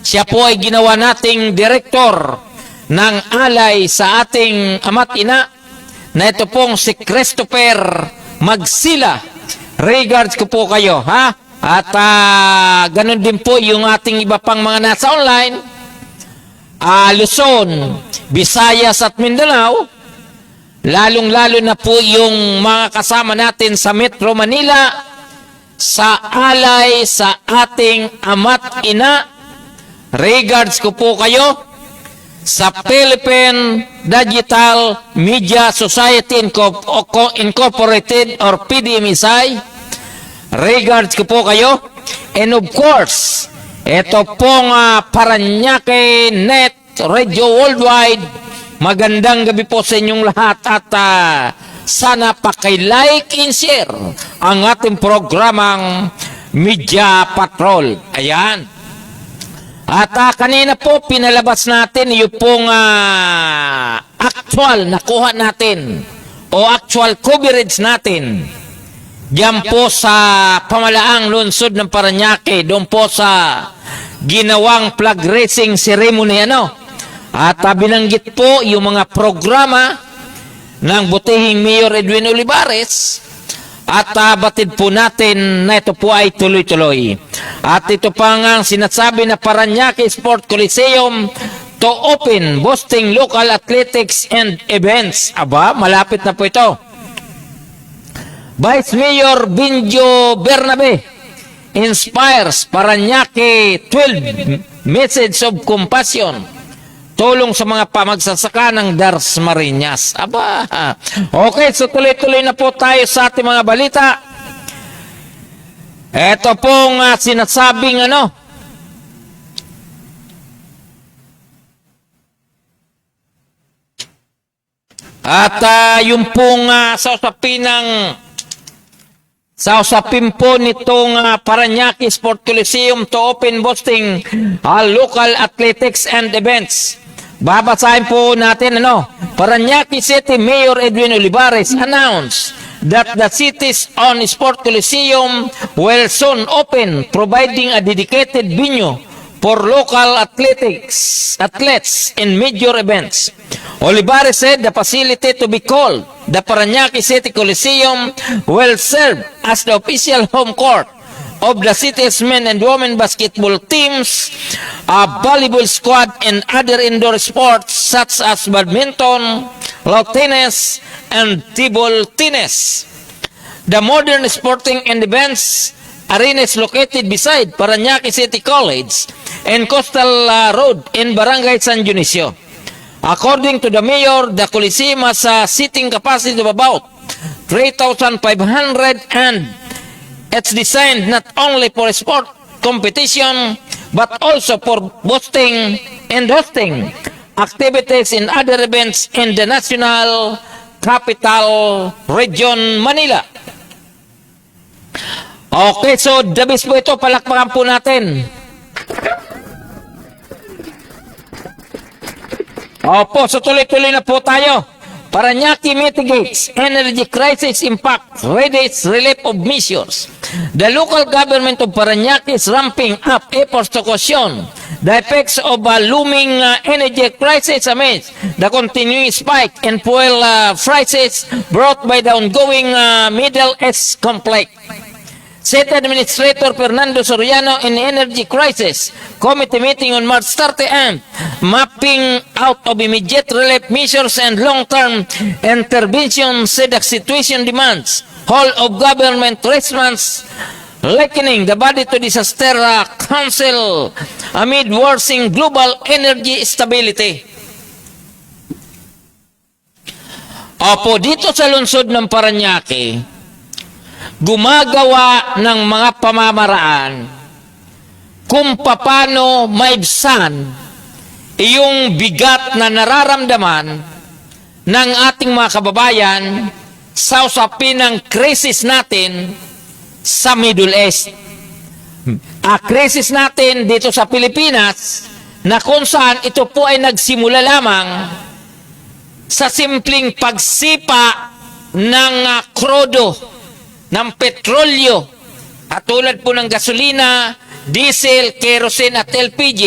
Siya po ay ginawa nating direktor ng alay sa ating ama't ina na ito pong si Christopher Magsila. Regards ko po kayo, ha? At ganun din po yung ating iba pang mga nasa online, Luzon, Visayas at Mindanao, lalong-lalo na po yung mga kasama natin sa Metro Manila, sa alay sa ating ama't ina. Regards ko po kayo sa Philippine Digital Media Society Incorporated or PDMSI. Regards ko po kayo. And of course, ito pong Paranaque Net Radio Worldwide. Magandang gabi po sa inyong lahat at sana paki-like and share ang ating programang Media Patrol. Ayan. At kanina po pinalabas natin yung pong actual nakuha natin o actual coverage natin diyan po sa pamalaang lungsod ng Paranaque, doon po sa ginawang flag raising ceremony. At binanggit po yung mga programa ng butihing Mayor Edwin Olivares at batid po natin na ito po ay tuloy-tuloy. At ito pa nga sinasabi na Paranaque Sport Coliseum to open, boosting local athletics and events. Aba, malapit na po ito. Vice Mayor Binjo Bernabe inspires Paranaque 12 message of compassion. Tulong sa mga pamagsasaka ng Dars Marinas. Aba. Okay, so tuloy-tuloy na po tayo sa ating mga balita. Ito pong sinasabing At yung pong sa usapin po nitong Paranaque Sport Coliseum to open, boosting local athletics and events. Babasahin po natin Paranaque City Mayor Edwin Olivares announced that the city's own sport coliseum will soon open, providing a dedicated venue for local athletes in major events. Olivares said the facility to be called the Paranaque City Coliseum will serve as the official home court of the city's men and women basketball teams, a volleyball squad, and other indoor sports such as badminton, lawn tennis, and table tennis. The modern sporting and events arena is located beside Paranaque City College and Coastal Road in Barangay San Dionisio. According to the mayor, the Coliseum has a seating capacity of about 3,500 and it's designed not only for sport competition but also for boosting and hosting activities in other events in the National Capital Region, Manila. Okay, so dabis po ito, palakpakan po natin. Opo, so tuloy-tuloy na po tayo. Paranaque mitigates energy crisis impact, readies relief of measures. The local government of Paranaque is ramping up efforts to cushion the effects of a looming energy crisis amidst the continuing spike in fuel prices brought by the ongoing Middle East conflict. City Administrator Fernando Soriano in Energy Crisis Committee meeting on March 30 mapping out of immediate relief measures and long-term intervention said the situation demands whole of government response, likening the body to disaster council amid worsening global energy stability. Opo, dito sa lungsod ng Paranaque, gumagawa ng mga pamamaraan kung paano maibsan yung bigat na nararamdaman ng ating mga kababayan sa usapin ng krisis natin sa Middle East. Krisis natin dito sa Pilipinas na kung saan ito po ay nagsimula lamang sa simpleng pagsipa ng krudo, ng petrolyo, at tulad po ng gasolina, diesel, kerosene at LPG,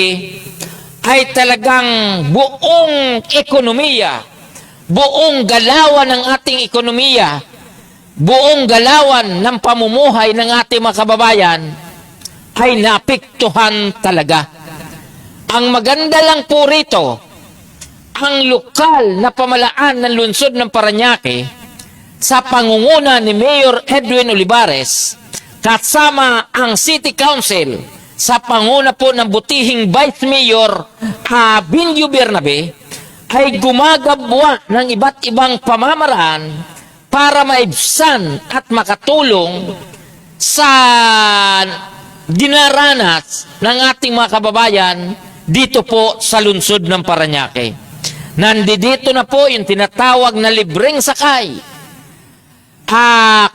ay talagang buong ekonomiya, buong galawan ng ating ekonomiya, buong galawan ng pamumuhay ng ating mga kababayan ay napiktuhan talaga. Ang maganda lang po rito, ang lokal na pamalaan ng lungsod ng Parañaque sa pangunguna ni Mayor Edwin Olivares kasama ang City Council sa panguna po ng butihing Vice Mayor Binyo Bernabe ay gumagabwa ng iba't ibang pamamaraan para maibsan at makatulong sa dinaranas ng ating mga kababayan dito po sa lungsod ng Parañaque. Nandito na po yung tinatawag na libreng sakay.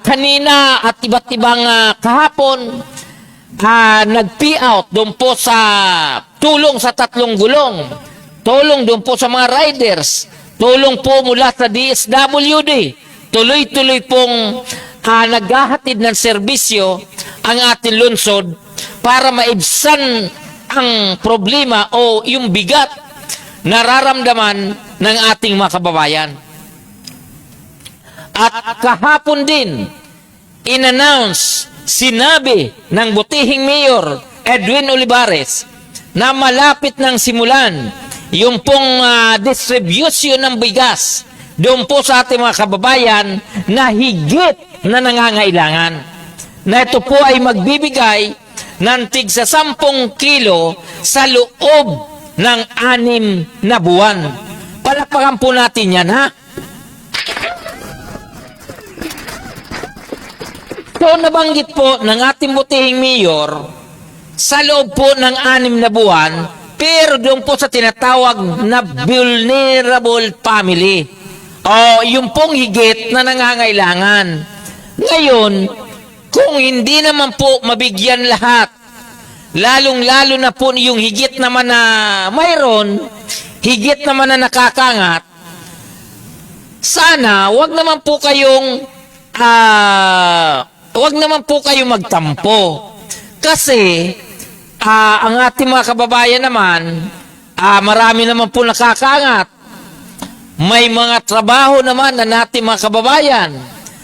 Kanina at iba't ibang kahapon, nag-pay-out doon po sa tulong sa 3 gulong, tulong doon po sa mga riders, tulong po mula sa DSWD, tuloy-tuloy pong naghahatid ng serbisyo ang ating lungsod para maibsan ang problema o yung bigat nararamdaman ng ating mga kababayan. At kahapon din, in-announce, sinabi ng butihing Mayor Edwin Olivares na malapit ng simulan yung pong distribution ng bigas doon po sa ating mga kababayan na higit na nangangailangan. Na ito po ay magbibigay ng tig sa 10 kilo sa loob ng 6 na buwan. Palakpakan po natin yan, ha? So, nabanggit po ng ating butihing mayor sa loob po ng 6 na buwan, pero doon po sa tinatawag na vulnerable family. O, yung pong higit na nangangailangan. Ngayon, kung hindi naman po mabigyan lahat, lalong-lalo na po yung higit naman na mayroon, higit naman na nakakangat, sana wag naman po kayong magtampo. Kasi ang ating mga kababayan naman, marami naman po nakakangat. May mga trabaho naman na nating mga kababayan.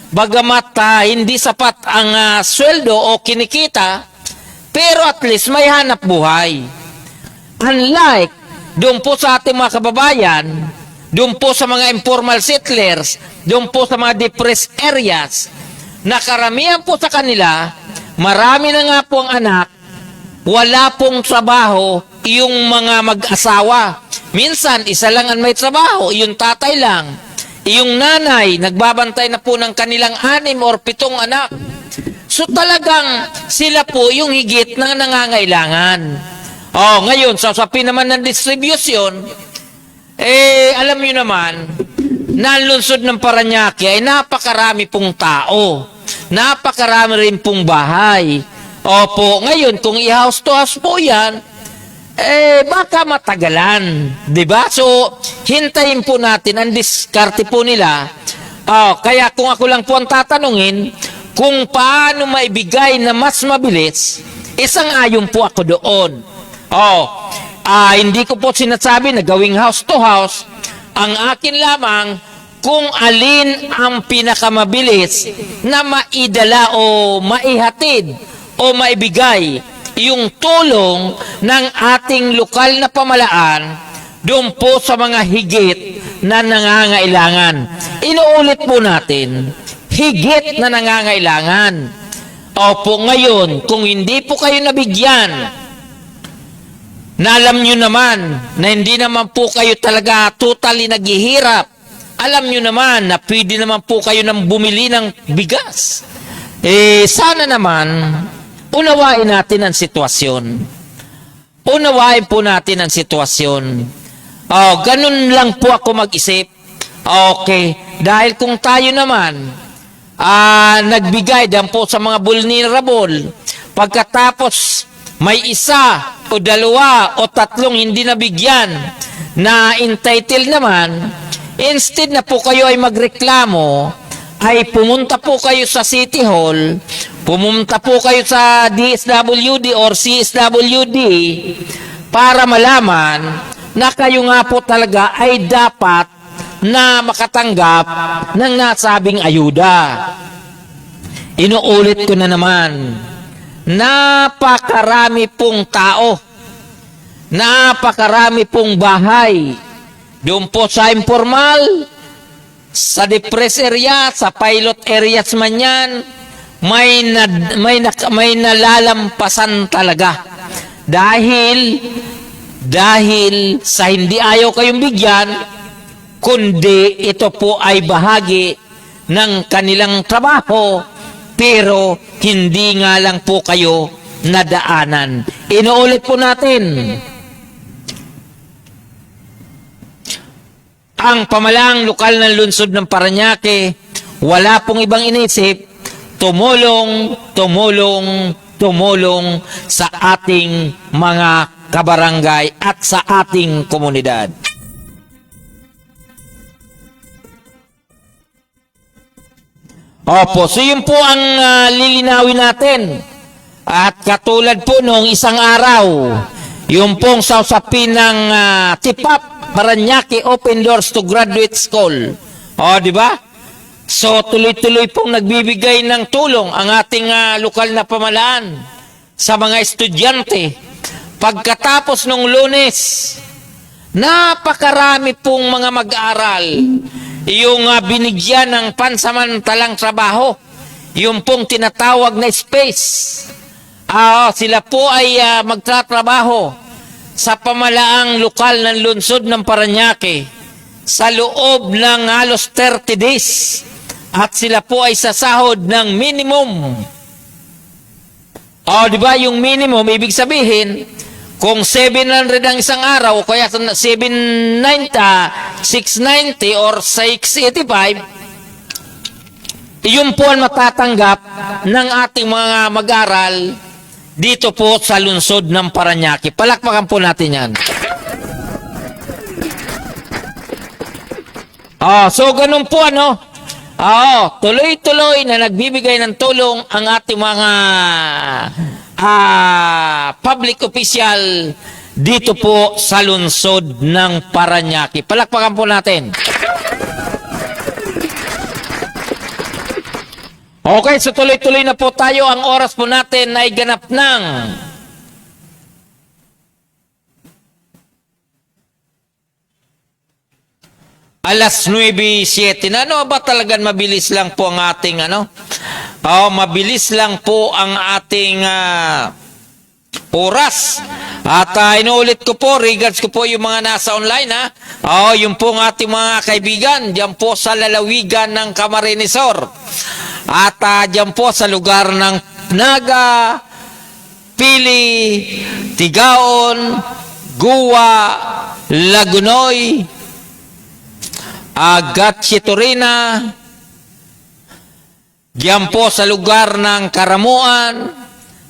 Bagamat hindi sapat ang sweldo o kinikita, pero at least may hanap buhay. Unlike doon po sa ating mga kababayan, doon po sa mga informal settlers, doon po sa mga depressed areas, na karamihan po sa kanila, marami na nga po ang anak, wala pong trabaho yung mga mag-asawa. Minsan, isa lang ang may trabaho, yung tatay lang. Yung nanay, nagbabantay na po ng kanilang 6 or 7 anak. So talagang sila po yung higit na nangangailangan. Ngayon, sa usapin naman ng distribution, alam nyo naman, na ang lungsod ng Parañaque ay napakarami pong tao. Napakarami rin pong bahay. Opo, ngayon, kung i-house to house po yan, baka matagalan. Diba? So, hintayin po natin ang diskarte po nila. Kaya kung ako lang po ang tatanungin, kung paano maibigay na mas mabilis, isang ayon po ako doon. Hindi ko po sinasabi na gawing house to house. Ang akin lamang, kung alin ang pinakamabilis na maidala o maihatid o maibigay yung tulong ng ating lokal na pamalaan doon po sa mga higit na nangangailangan. Inuulit po natin, higit na nangangailangan. Opo, ngayon, kung hindi po kayo nabigyan, na alam nyo naman na hindi naman po kayo talaga totally naghihirap, alam nyo naman na pwede naman po kayo nang bumili ng bigas. Sana naman, unawain natin ang sitwasyon. unawain po natin ang sitwasyon. Oh, ganun lang po ako mag-isip. Okay, dahil kung tayo naman nagbigay dan po sa mga vulnerable, pagkatapos may isa o dalawa o tatlong hindi nabigyan na entitled naman, instead na po kayo ay magreklamo, ay pumunta po kayo sa City Hall, pumunta po kayo sa DSWD or CSWD para malaman na kayo nga po talaga ay dapat na makatanggap ng nasabing ayuda. Inuulit ko na naman, napakarami pong tao, napakarami pong bahay, doon po sa informal, sa depressed area, sa pilot areas man yan, may nalalampasan talaga. Dahil sa hindi ayaw kayong bigyan, kundi ito po ay bahagi ng kanilang trabaho, pero hindi nga lang po kayo nadaanan. Inuulit po natin, ang pamalaang lokal ng lungsod ng Parañaque, wala pong ibang inisip, tumulong sa ating mga kabarangay at sa ating komunidad. Opo, so yun po ang lilinawin natin. At katulad po nung isang araw, yung pong sa usapin ng TIPAP, Parañaque Open Doors to Graduate School. O, di ba? So, tuloy-tuloy pong nagbibigay ng tulong ang ating lokal na pamalaan sa mga estudyante. Pagkatapos nung Lunes, napakarami pong mga mag-aaral yung binigyan ng pansamantalang trabaho, yung pong tinatawag na space. Sila po ay magtatrabaho sa pamalaang lokal ng lungsod ng Parañaque sa loob ng halos 30 days at sila po ay sasahod ng minimum. Di ba yung minimum, ibig sabihin, kung 700 ang isang araw, o kaya 690 or 685, yun po ang matatanggap ng ating mga mag-aral dito po sa lungsod ng Parañaque. Palakpakan po natin yan. So ganun po tuloy-tuloy na nagbibigay ng tulong ang ating mga public official dito po sa lungsod ng Parañaque. Palakpakan po natin. Okay, so tuloy-tuloy na po tayo. Ang oras po natin ay ganap ng 9:07 na. Ano ba talagang mabilis lang po ang ating mabilis lang po ang ating oras. At inuulit ko po, regards ko po yung mga nasa online yung po ang ating mga kaibigan diyan po sa lalawigan ng Camarines Sur. At diyan po sa lugar ng Naga, Pili, Tigaon, Guwa, Lagunoy, Gatchie-Turina, diyan po sa lugar ng Karamuan,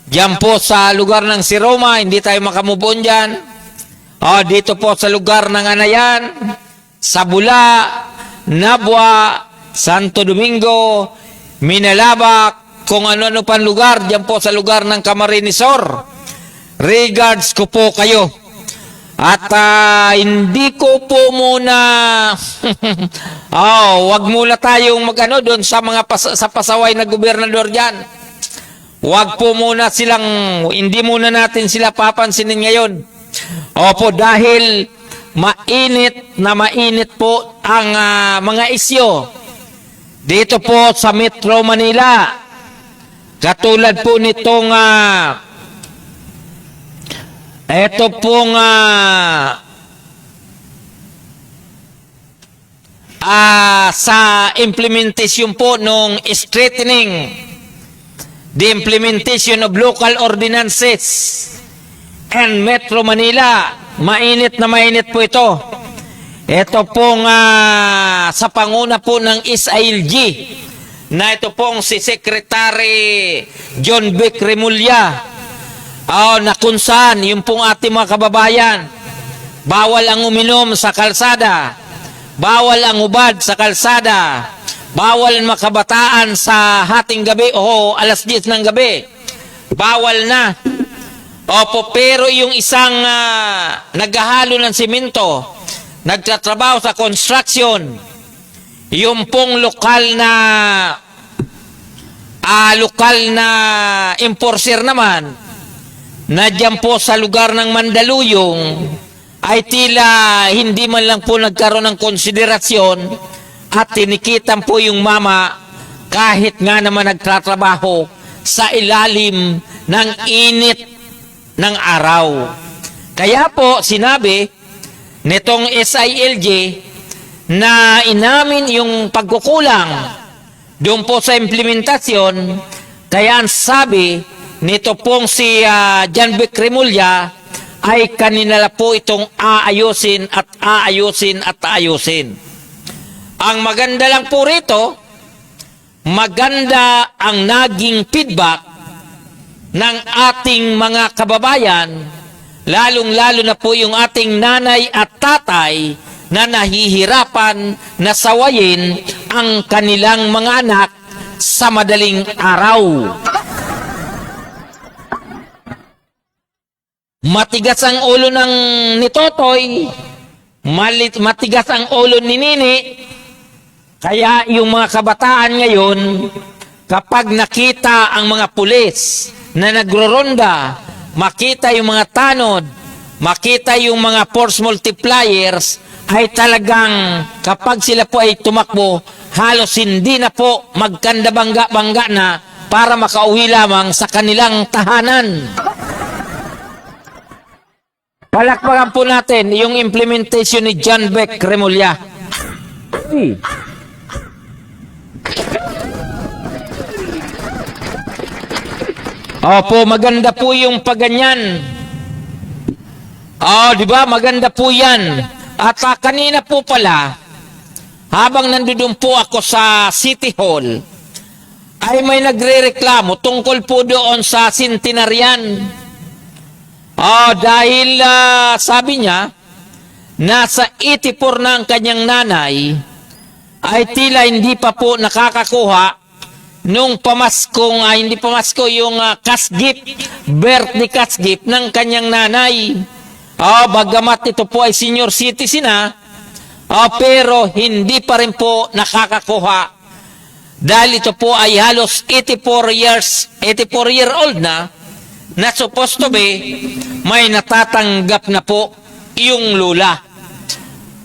diyan po sa lugar ng Siroma, hindi tayo makamubon dyan. Dito po sa lugar ng Anayan, Sabula, Nabwa, Santo Domingo, Minalabak, kung ano-ano pang lugar, diyan po sa lugar ng Camarines Sur. Regards ko po kayo. At hindi ko po muna wag muna tayong doon sa mga sa pasaway na gobernador diyan. Wag po muna hindi muna natin sila papansinin ngayon. Opo, dahil mainit po ang mga isyo dito po sa Metro Manila. Katulad po nitong ito pong sa implementation po nung strengthening the implementation of local ordinances and Metro Manila. Mainit na mainit po ito. Ito pong sa panguna po ng SILG na ito pong si Secretary John Vic Remulla. Na kung saan yung pong ating mga kababayan, bawal ang uminom sa kalsada, bawal ang ubad sa kalsada, bawal ang makabataan sa hating gabi o alas 10 ng gabi. Bawal na. Opo, pero yung isang naghahalo ng simento, nagtatrabaho sa construction, yung pong lokal na enforcer naman, na dyan po sa lugar ng Mandaluyong, ay tila hindi man lang po nagkaroon ng konsiderasyon at tinikitan po yung mama kahit nga naman nagtatrabaho sa ilalim ng init ng araw. Kaya po sinabi nitong SILG na inamin yung pagkukulang doon po sa implementasyon. Kaya ang sabi nito pong si John Vic Remulla ay kanila po itong aayusin at aayusin at aayusin. Ang maganda lang po rito, maganda ang naging feedback ng ating mga kababayan, lalong-lalo na po yung ating nanay at tatay na nahihirapan na sawayin ang kanilang mga anak sa madaling araw. Matigas ang ulo ni Totoy, matigas ang ulo ni Nini, kaya yung mga kabataan ngayon, kapag nakita ang mga pulis na nagroronda, makita yung mga tanod, makita yung mga force multipliers, ay talagang kapag sila po ay tumakbo, halos hindi na po magkanda-bangga na para makauwi lamang sa kanilang tahanan. Palakpakan po natin yung implementation ni John Vic Remulla. Opo, maganda po yung paganyan. Di ba? Maganda po yan. At kanina po pala, habang nandoon po ako sa City Hall, ay may nagre-reklamo tungkol po doon sa centenarian. Dahil sabi niya, nasa 84 na ang kanyang nanay, ay tila hindi pa po nakakakuha nung pamaskong, hindi pamasko yung cash gift, birthday cash gift ng kanyang nanay. Bagamat ito po ay senior citizen na, pero hindi pa rin po nakakakuha. Dahil ito po ay halos 84-year-old na supposed to be may natatanggap na po yung lula.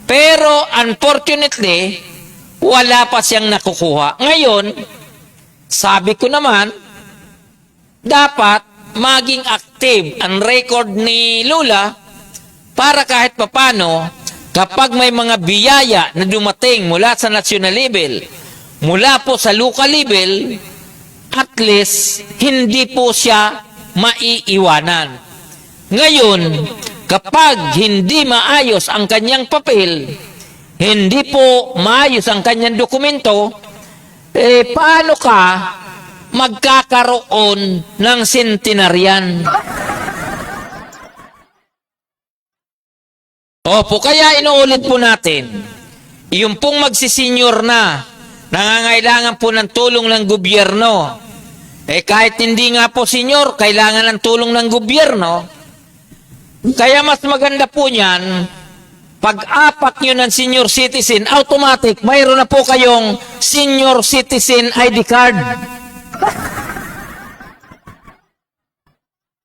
Pero unfortunately, wala pa siyang nakukuha. Ngayon, sabi ko naman, dapat maging active ang record ni Lula para kahit papano, kapag may mga biyaya na dumating mula sa national level, mula po sa local level, at least hindi po siya maiiwanan. Ngayon, kapag hindi maayos ang kanyang papel, hindi po maayos ang kanyang dokumento, paano ka magkakaroon ng centenarian? Opo, kaya inuulit po natin, yung pong magsisenyor na, nangangailangan po ng tulong ng gobyerno, kahit hindi nga po senyor, kailangan ng tulong ng gobyerno. Kaya mas maganda po niyan, pag-apak nyo ng senior citizen, automatic, mayroon na po kayong senior citizen ID card.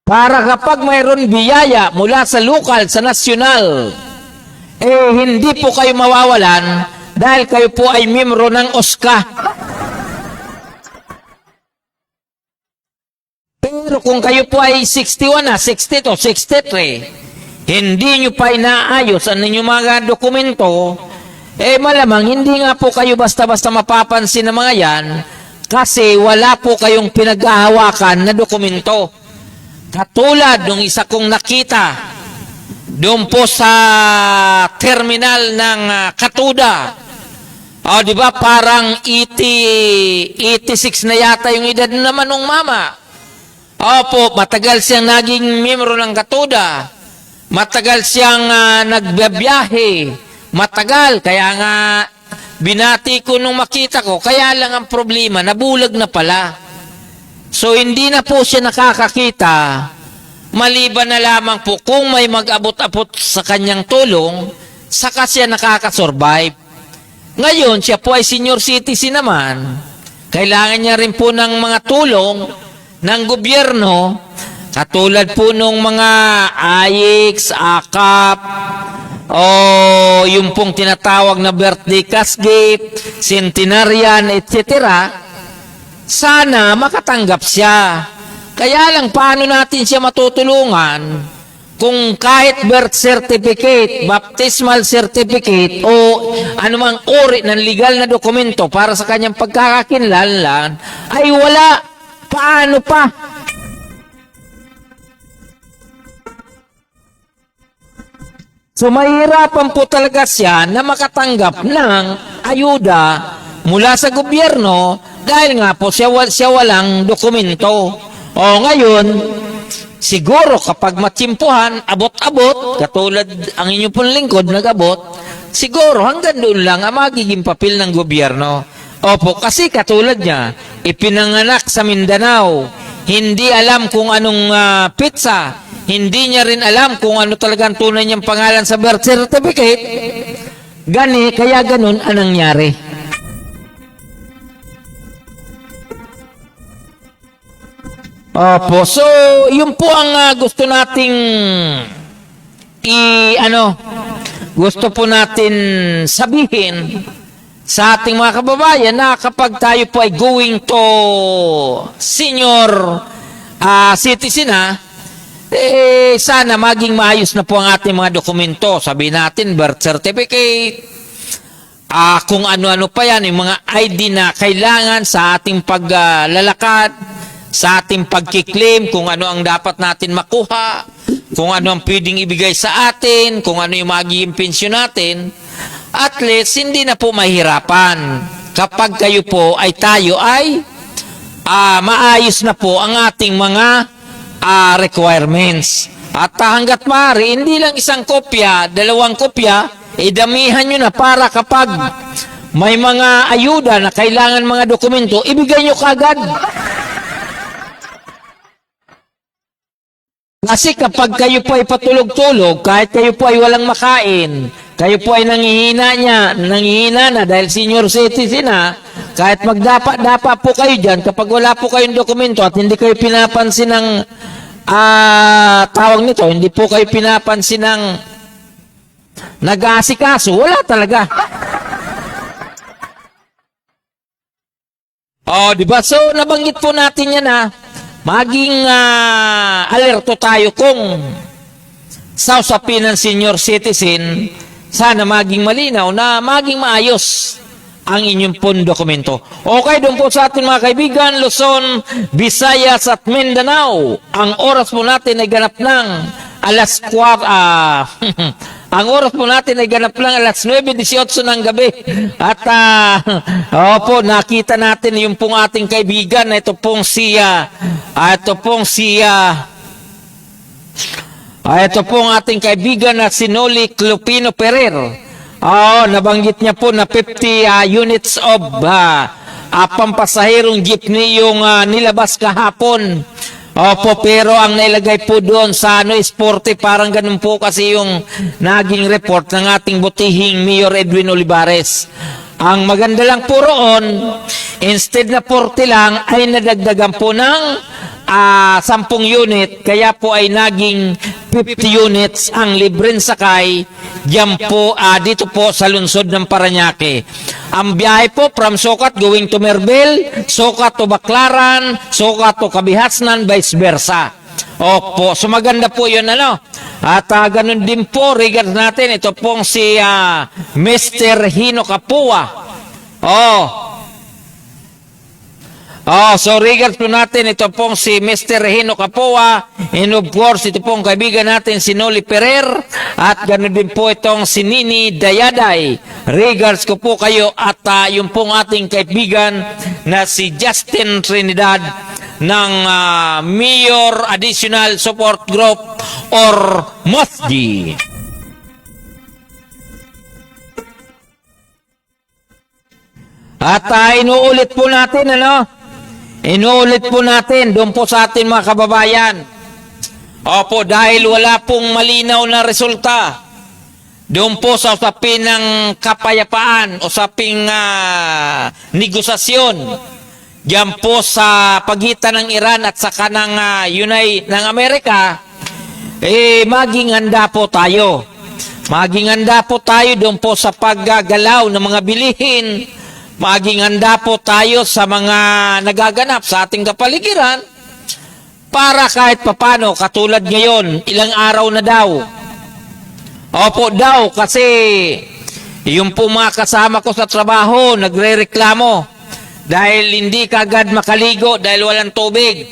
Para kapag mayroon biyaya mula sa lokal, sa nasyonal, hindi po kayo mawawalan dahil kayo po ay miyembro ng OSCA. Pero kung kayo po ay 61 na, 62, 63, hindi nyo pa inaayos ang inyong mga dokumento, malamang hindi nga po kayo basta-basta mapapansin ng mga yan kasi wala po kayong pinaghahawakan na dokumento. Katulad nung isa kong nakita doon po sa terminal ng Katuda. O, di ba, parang 86 na yata yung edad naman ng mama. Opo, matagal siyang naging miyembro ng Katuda. Matagal siyang nagbabiyahe. Matagal, kaya nga binati ko nung makita ko. Kaya lang ang problema, nabulag na pala. So, hindi na po siya nakakakita. Maliban na lamang po kung may mag-abot-abot sa kanyang tulong, saka siya nakakasurvive. Ngayon, siya po ay senior citizen naman. Kailangan niya rin po ng mga tulong ng gobyerno, katulad po nung mga AIX, AKAP, o yung pong tinatawag na birthday cash gift, centenarian, etc. Sana makatanggap siya. Kaya lang, paano natin siya matutulungan kung kahit birth certificate, baptismal certificate, o anumang uri ng legal na dokumento para sa kanyang pagkakakilanlan, ay wala. Paano pa? So, mahirapan po talaga siya na makatanggap ng ayuda mula sa gobyerno dahil nga po siya walang dokumento. O ngayon, siguro kapag matsimpuhan, abot-abot, katulad ang inyong pong lingkod nag-abot, siguro hanggang doon lang ang magiging papel ng gobyerno. Opo, kasi katulad niya, ipinanganak sa Mindanao, hindi alam kung anong pizza, hindi niya rin alam kung ano talagang tunay niyang pangalan sa birth certificate, kaya ganun ang nangyari. Opo, so yun po ang gusto nating gusto po natin sabihin sa ating mga kababayan na kapag tayo po ay going to senior citizen sana maging maayos na po ang ating mga dokumento. Sabihin natin, birth certificate, kung ano-ano pa yan, yung mga ID na kailangan sa ating paglalakad, sa ating pagkiklaim, kung ano ang dapat natin makuha, kung ano ang pwedeng ibigay sa atin, kung ano yung magiging pensyon natin, at least hindi na po mahirapan kapag kayo po ay tayo ay maayos na po ang ating mga requirements. At hanggat maaari, hindi lang isang kopya, 2 kopya, damihan nyo na para kapag may mga ayuda na kailangan mga dokumento, ibigay nyo kagad. Kasi kapag kayo po ay patulog-tulog, kahit kayo po ay walang makain, kayo po ay nangihina na dahil senior citizen na, kahit magdapa-dapa po kayo dyan, kapag wala po kayong dokumento at hindi kayo pinapansin ng tawag nito, hindi po kayo pinapansin ng nag-aasikaso, wala talaga. Diba? So, nabanggit po natin yan maging alerto tayo kung sa usapin ng senior citizen, sana maging malinaw na maging maayos ang inyong pong dokumento. Okay, doon po sa ating mga kaibigan, Luzon, Visayas at Mindanao, ang oras po natin ay ganap ng alas 4, ang oras po natin ay ganap lang alas 9:18 ng gabi. At opo, nakita natin yung pong ating kaibigan, ito pong ating kaibigan na si Noli Clupino Ferrer. Nabanggit niya po na 50 units of pampasahirong jeepney yung nilabas kahapon. Opo, pero ang nailagay po doon sa is 40, parang ganun po kasi yung naging report ng ating butihing Mayor Edwin Olivares. Ang maganda lang po roon, instead na 40 lang, ay nadagdagan po ng 10 unit, kaya po ay naging 50 units ang libreng sakay diyan po, dito po sa lungsod ng Parañaque. Ang biyahe po from Sucat going to Merbel, Sucat to Baclaran, Sucat to Kabihasnan, vice versa. Opo, so maganda po yun At ganun din po, regards natin, ito pong si Mr. Hino Kapua. So regards po natin, ito pong si Mr. Regino Capua, and of course, ito pong kaibigan natin si Noli Ferrer, at ganoon din po itong si Nini Dayaday. Regards ko po kayo, at yung pong ating kaibigan na si Justin Trinidad ng Mayor Additional Support Group or MOSGI. At inuulit po natin, inuulit po natin doon po sa ating mga kababayan. Opo, dahil wala pong malinaw na resulta doon po sa usapin ng kapayapaan, usaping negosasyon diyan po sa pagitan ng Iran at saka ng ng Amerika, maging handa po tayo. Maging handa po tayo doon po sa paggagalaw ng mga bilihin. Maging handa po tayo sa mga nagaganap sa ating kapaligiran para kahit papano, katulad ngayon, ilang araw na daw. Opo daw, kasi yung po mga kasama ko sa trabaho, nagre-reklamo dahil hindi kagad makaligo dahil walang tubig.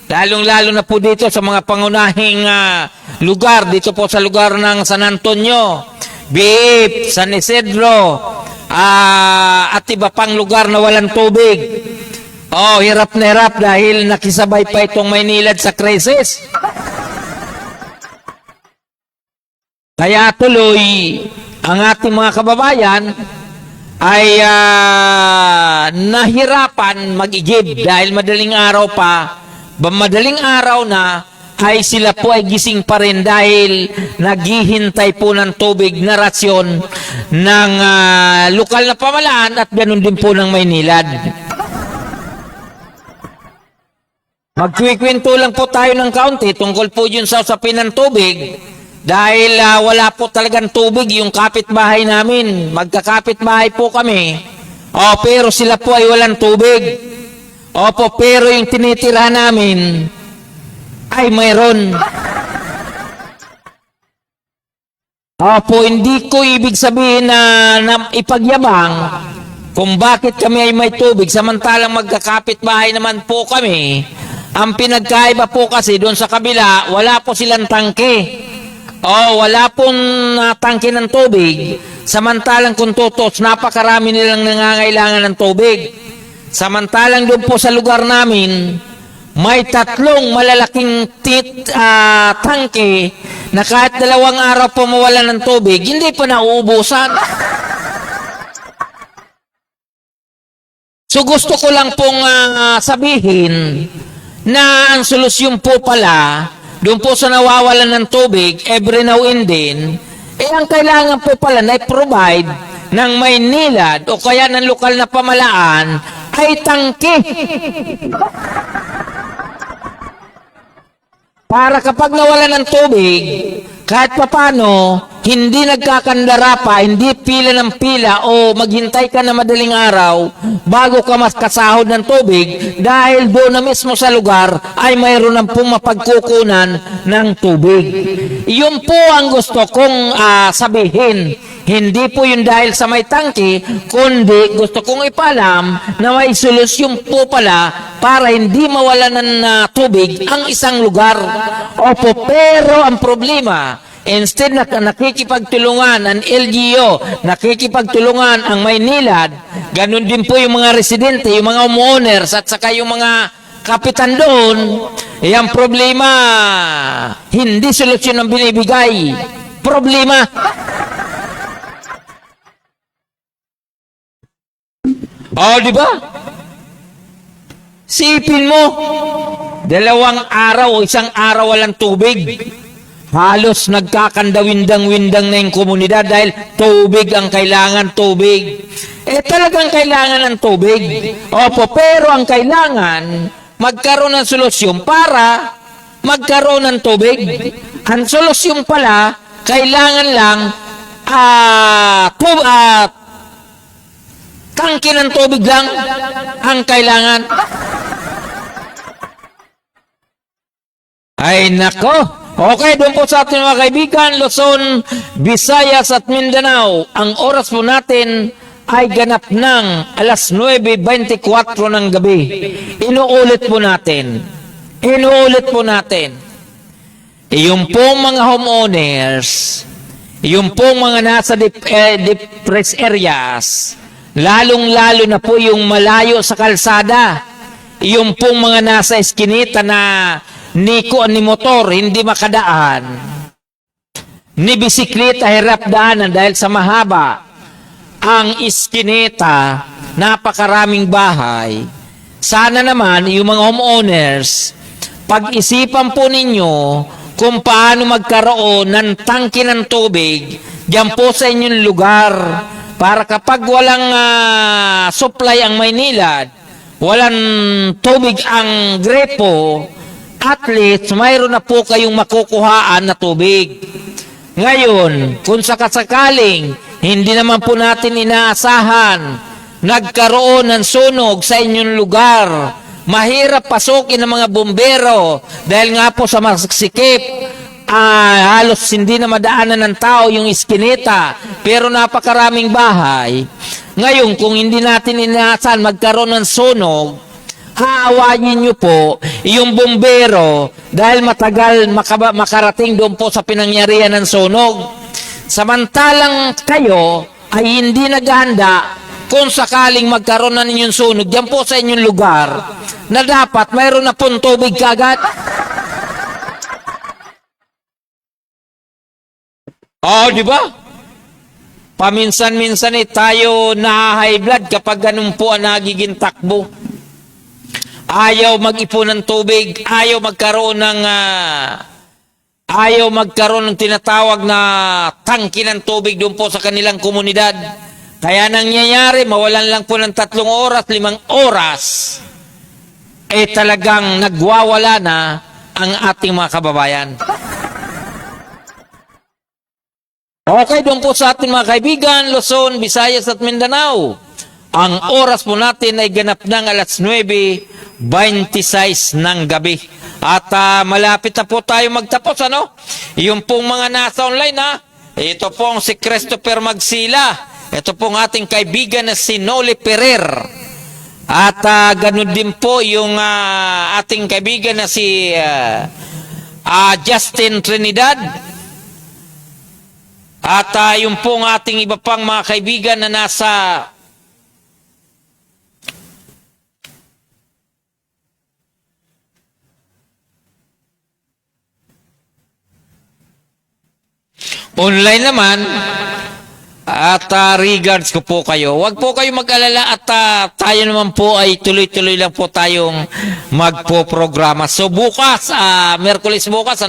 Lalong-lalo na po dito sa mga pangunahing lugar, dito po sa lugar ng San Antonio, Biip, San Isidro, at iba pang lugar na walang tubig. Hirap na hirap dahil nakisabay pa itong Maynilad sa krisis. Kaya tuloy, ang ating mga kababayan ay nahirapan mag-igib dahil madaling araw pa, madaling araw na, ay sila po ay gising pa rin dahil naghihintay po ng tubig na rasyon ng lokal na pamahalaan at ganun din po ng Maynilad. Magkwikwento lang po tayo ng kaunti tungkol po yun sa usapin ng tubig dahil wala po talagang tubig yung kapitbahay namin. Magkakapitbahay po kami. Pero sila po ay walang tubig. Pero yung tinitira namin ay mayroon. Hindi ko ibig sabihin na ipagyabang kung bakit kami ay may tubig samantalang magkakapit-bahay naman po kami. Ang pinagkaiba po kasi doon sa kabila, wala po silang tangke. Wala pong tangke ng tubig. Samantalang kung tutos, napakarami nilang nangangailangan ng tubig. Samantalang doon po sa lugar namin, may 3 malalaking tangke na kahit 2 araw po mawala ng tubig, hindi pa nauubusan. So gusto ko lang pong sabihin na ang solusyon po pala, doon po sa nawawalan ng tubig, every now and then, ang kailangan po pala na i-provide ng Maynilad o kaya ng lokal na pamahalaan ay tangke. Para kapag nawala ng tubig, kahit papano, hindi nagkakandara pa, hindi pila ng pila o maghintay ka na madaling araw bago ka mas kasahod ng tubig dahil doon na mismo sa lugar ay mayroon ng pong mapagkukunan ng tubig. Yun po ang gusto kong sabihin. Hindi po yun dahil sa may tangke, kundi gusto kong ipalam na may solusyon po pala para hindi mawala ng tubig ang isang lugar. Pero ang problema, instead na nakikipagtulungan ang LGU, nakikipagtulungan ang Maynilad, ganun din po yung mga residente, yung mga homeowners at saka yung mga kapitan doon, ang problema, hindi solusyon ang binibigay. Problema. Di ba? Sipin mo, 2 araw o 1 araw walang tubig. Halos nagkakandawindang-windang na yung komunidad dahil tubig ang kailangan, tubig. Talagang kailangan ng tubig. Pero ang kailangan, magkaroon ng solusyon para magkaroon ng tubig. Ang solusyon pala, kailangan lang tangke ng tubig lang ang kailangan. Ay nako. Okay, doon po sa ating mga kaibigan, Luzon, Visayas at Mindanao. Ang oras po natin ay ganap ng alas 9:24 ng gabi. Inuulit po natin. Yung pong mga homeowners, yung pong mga nasa depressed areas, lalong-lalo na po yung malayo sa kalsada, yung pong mga nasa eskinita na ni motor, hindi makadaan, ni bisikleta hirap daanan dahil sa mahaba ang iskinita, napakaraming bahay. Sana naman yung mga homeowners, pag-isipan po ninyo kung paano magkaroon ng tangke ng tubig diyan po sa inyong lugar para kapag walang supply ang Maynila, walang tubig ang Grepo, at least mayroon na po kayong makukuhaan na tubig. Ngayon, kung sakasakaling hindi naman po natin inaasahan nagkaroon ng sunog sa inyong lugar, mahirap pasukin ng mga bumbero dahil nga po sa masikip, halos hindi na madaanan ng tao yung iskinita, pero napakaraming bahay. Ngayon, kung hindi natin inaasahan magkaroon ng sunog, haawayin nyo po yung bumbero dahil matagal makarating doon po sa pinangyarihan ng sunog. Samantalang kayo ay hindi naghahanda kung sakaling magkaroon na ninyong sunog diyan po sa inyong lugar na dapat mayroon na pong tubig kagad. Di ba? Paminsan-minsan tayo na-high blood kapag ganun po ang nagiging takbo. Ayaw mag-ipon ng tubig, ayaw magkaroon ng tinatawag na tangke ng tubig doon po sa kanilang komunidad. Kaya nangyayari, mawalan lang po ng 3 oras, 5 oras, talagang nagwawala na ang ating mga kababayan. Okay, doon po sa ating mga kaibigan, Luzon, Visayas at Mindanao. Ang oras po natin ay ganap ng alas 9:26 ng gabi. At malapit na po tayo magtapos, ano? Yung pong mga nasa online, ito pong si Christopher Magsila. Ito pong ating kaibigan na si Noli Ferrer. At ganun din po yung ating kaibigan na si Justin Trinidad. At yung pong ating iba pang mga kaibigan na nasa online naman. At regards ko po kayo. Huwag po kayo mag-alala at tayo naman po ay tuloy-tuloy lang po tayong magpo-programa. So bukas, Miyerkules bukas,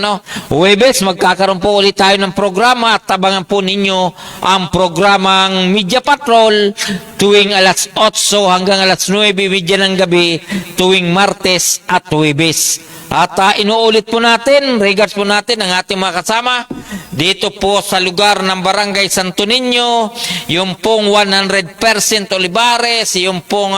Huwebes, magkakaroon po ulit tayo ng programa at tabangan po ninyo ang programang Media Patrol tuwing alas 8 hanggang alas 9:30 ng gabi tuwing Martes at Huwebes. At inuulit po natin, regards po natin ang ating mga kasama dito po sa lugar ng Barangay Santo Niño, yung pong 100% Olivares, yung pong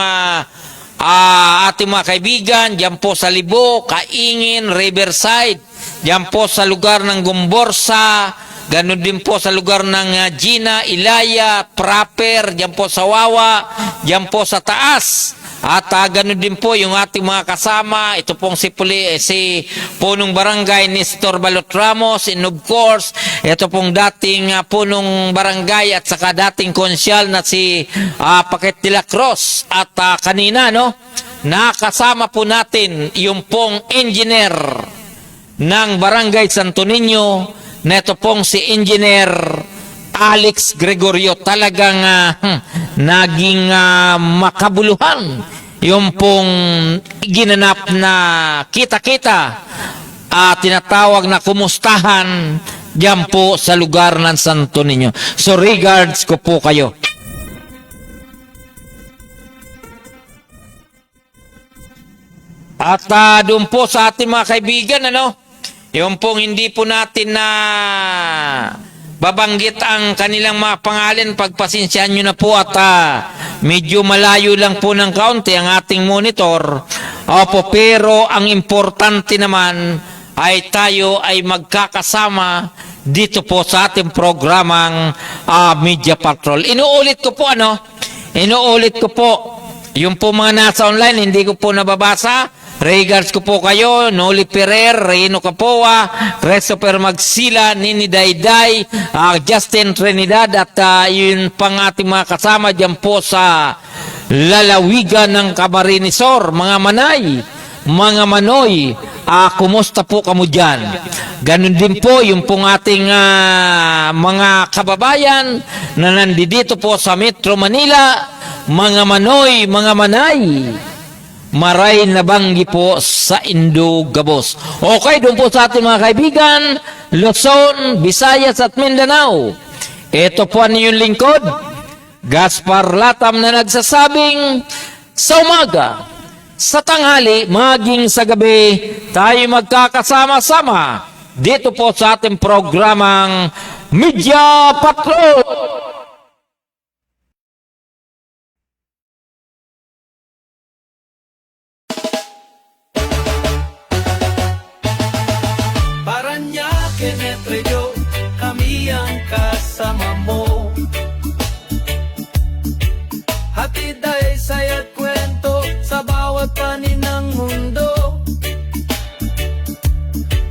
ating mga kaibigan, diyan po sa Libo, Kaingin, Riverside, diyan po sa lugar ng Gumborsa, ganun din po sa lugar ng Gina, Ilaya, Proper, diyan po sa Wawa, diyan po sa taas. At ganun din po yung ating mga kasama, ito pong si punong barangay Nestor Balot Ramos, and of course, ito pong dating punong barangay at saka dating konsyal na si Paquet de la Cruz. At kanina, nakasama po natin yung pong engineer ng Barangay Santo Niño, na ito pong si Engineer Alex Gregorio. Talagang naging makabuluhan yung pong ginanap na kita-kita, tinatawag na kumustahan diyan po sa lugar ng Santo Niño. So regards ko po kayo. At doon po sa ating mga kaibigan, yung pong hindi po natin na babanggit ang kanilang mga pangalan, pagpasensyahan nyo na po at medyo malayo lang po ng kaunti ang ating monitor. Opo, pero ang importante naman ay tayo ay magkakasama dito po sa ating programang Media Patrol. Inuulit ko po, Inuulit ko po, yung po mga nasa online, hindi ko po nababasa. Regards ko po kayo, Noli Ferrer, Reyno Capoa, Christopher Magsila, Nini Dayday, Justin Trinidad, at yun pang ating mga kasama dyan po sa lalawigan ng Camarines-Sur, mga manay, mga manoy, kumusta po kamo dyan? Ganun din po yung pong ating mga kababayan na nandito po sa Metro Manila, mga manoy, mga manay, maray nabanggi po sa Indogabos. Okay, doon po sa ating mga kaibigan, Luzon, Visayas at Mindanao. Ito po ang inyong lingkod, Gaspar Latam, na nagsasabing sa umaga, sa tanghali, maging sa gabi, tayo magkakasama-sama dito po sa ating programang Media Patrol. Paranaque, Netreo, kami ang kasama mo. Hatid ay saya't kwento sa bawat panin ng mundo.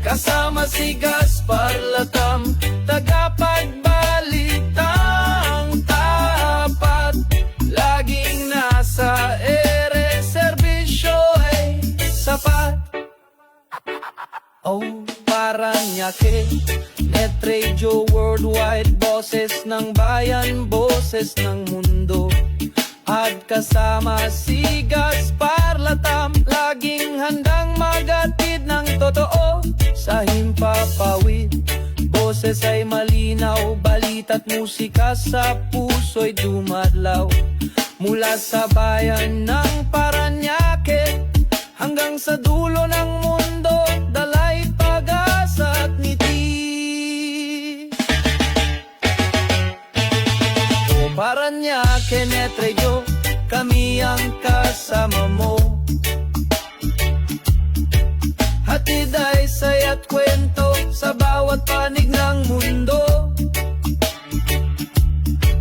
Kasama si Gaspar Latam, tagapagbalitang tapat. Laging nasa ere, serbisyo ay sapat. Oh, Paranaque, Net Radio Worldwide, boses ng bayan, boses ng mundo. At kasama si Gaspar Latam, laging handang magatid ng totoo sa himpapawid. Boses ay malinaw, balita't musika sa puso'y dumadlaw. Mula sa bayan ng Paranaque hanggang sa dulo ng mundo, dalay pag-asa at ngiti. O Paranaque, Net Radio, kami ang kasama mo. Hatid ay saya't kwento sa bawat panig ng mundo.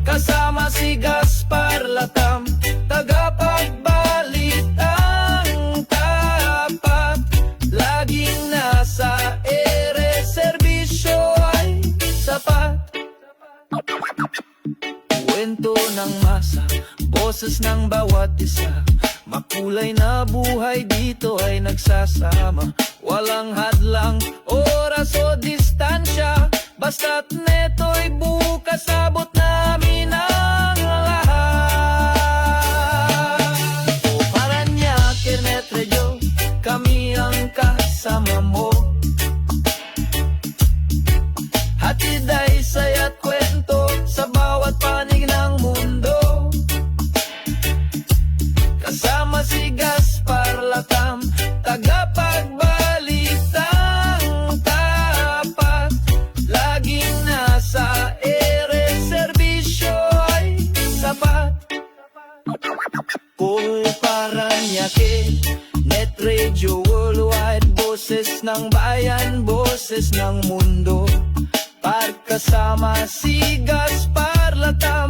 Kasama si Gaspar Latam, tagapagbalitang tapat. Laging nasa ere, serbisyo ay sapat. Kwento ng masa, boses ng bawat isa. Makulay na buhay dito ay nagsasama. Walang hadlang, oras o distansya. Basta't neto'y bukas, abot namin ang lahat. O Paranaque, Net Radio, kami ang kasama mo. Hatid ay saya't kwento sa bawat panig ng mundo. Kasama si Gaspar Latam, tagapagbalitang tapat. Laging nasa ere, serbisyo ay sapat. Kung Paranaque, Net Radio Worldwide, boses ng bayan, boses ng mundo. Pagkasama si Gaspar Latam,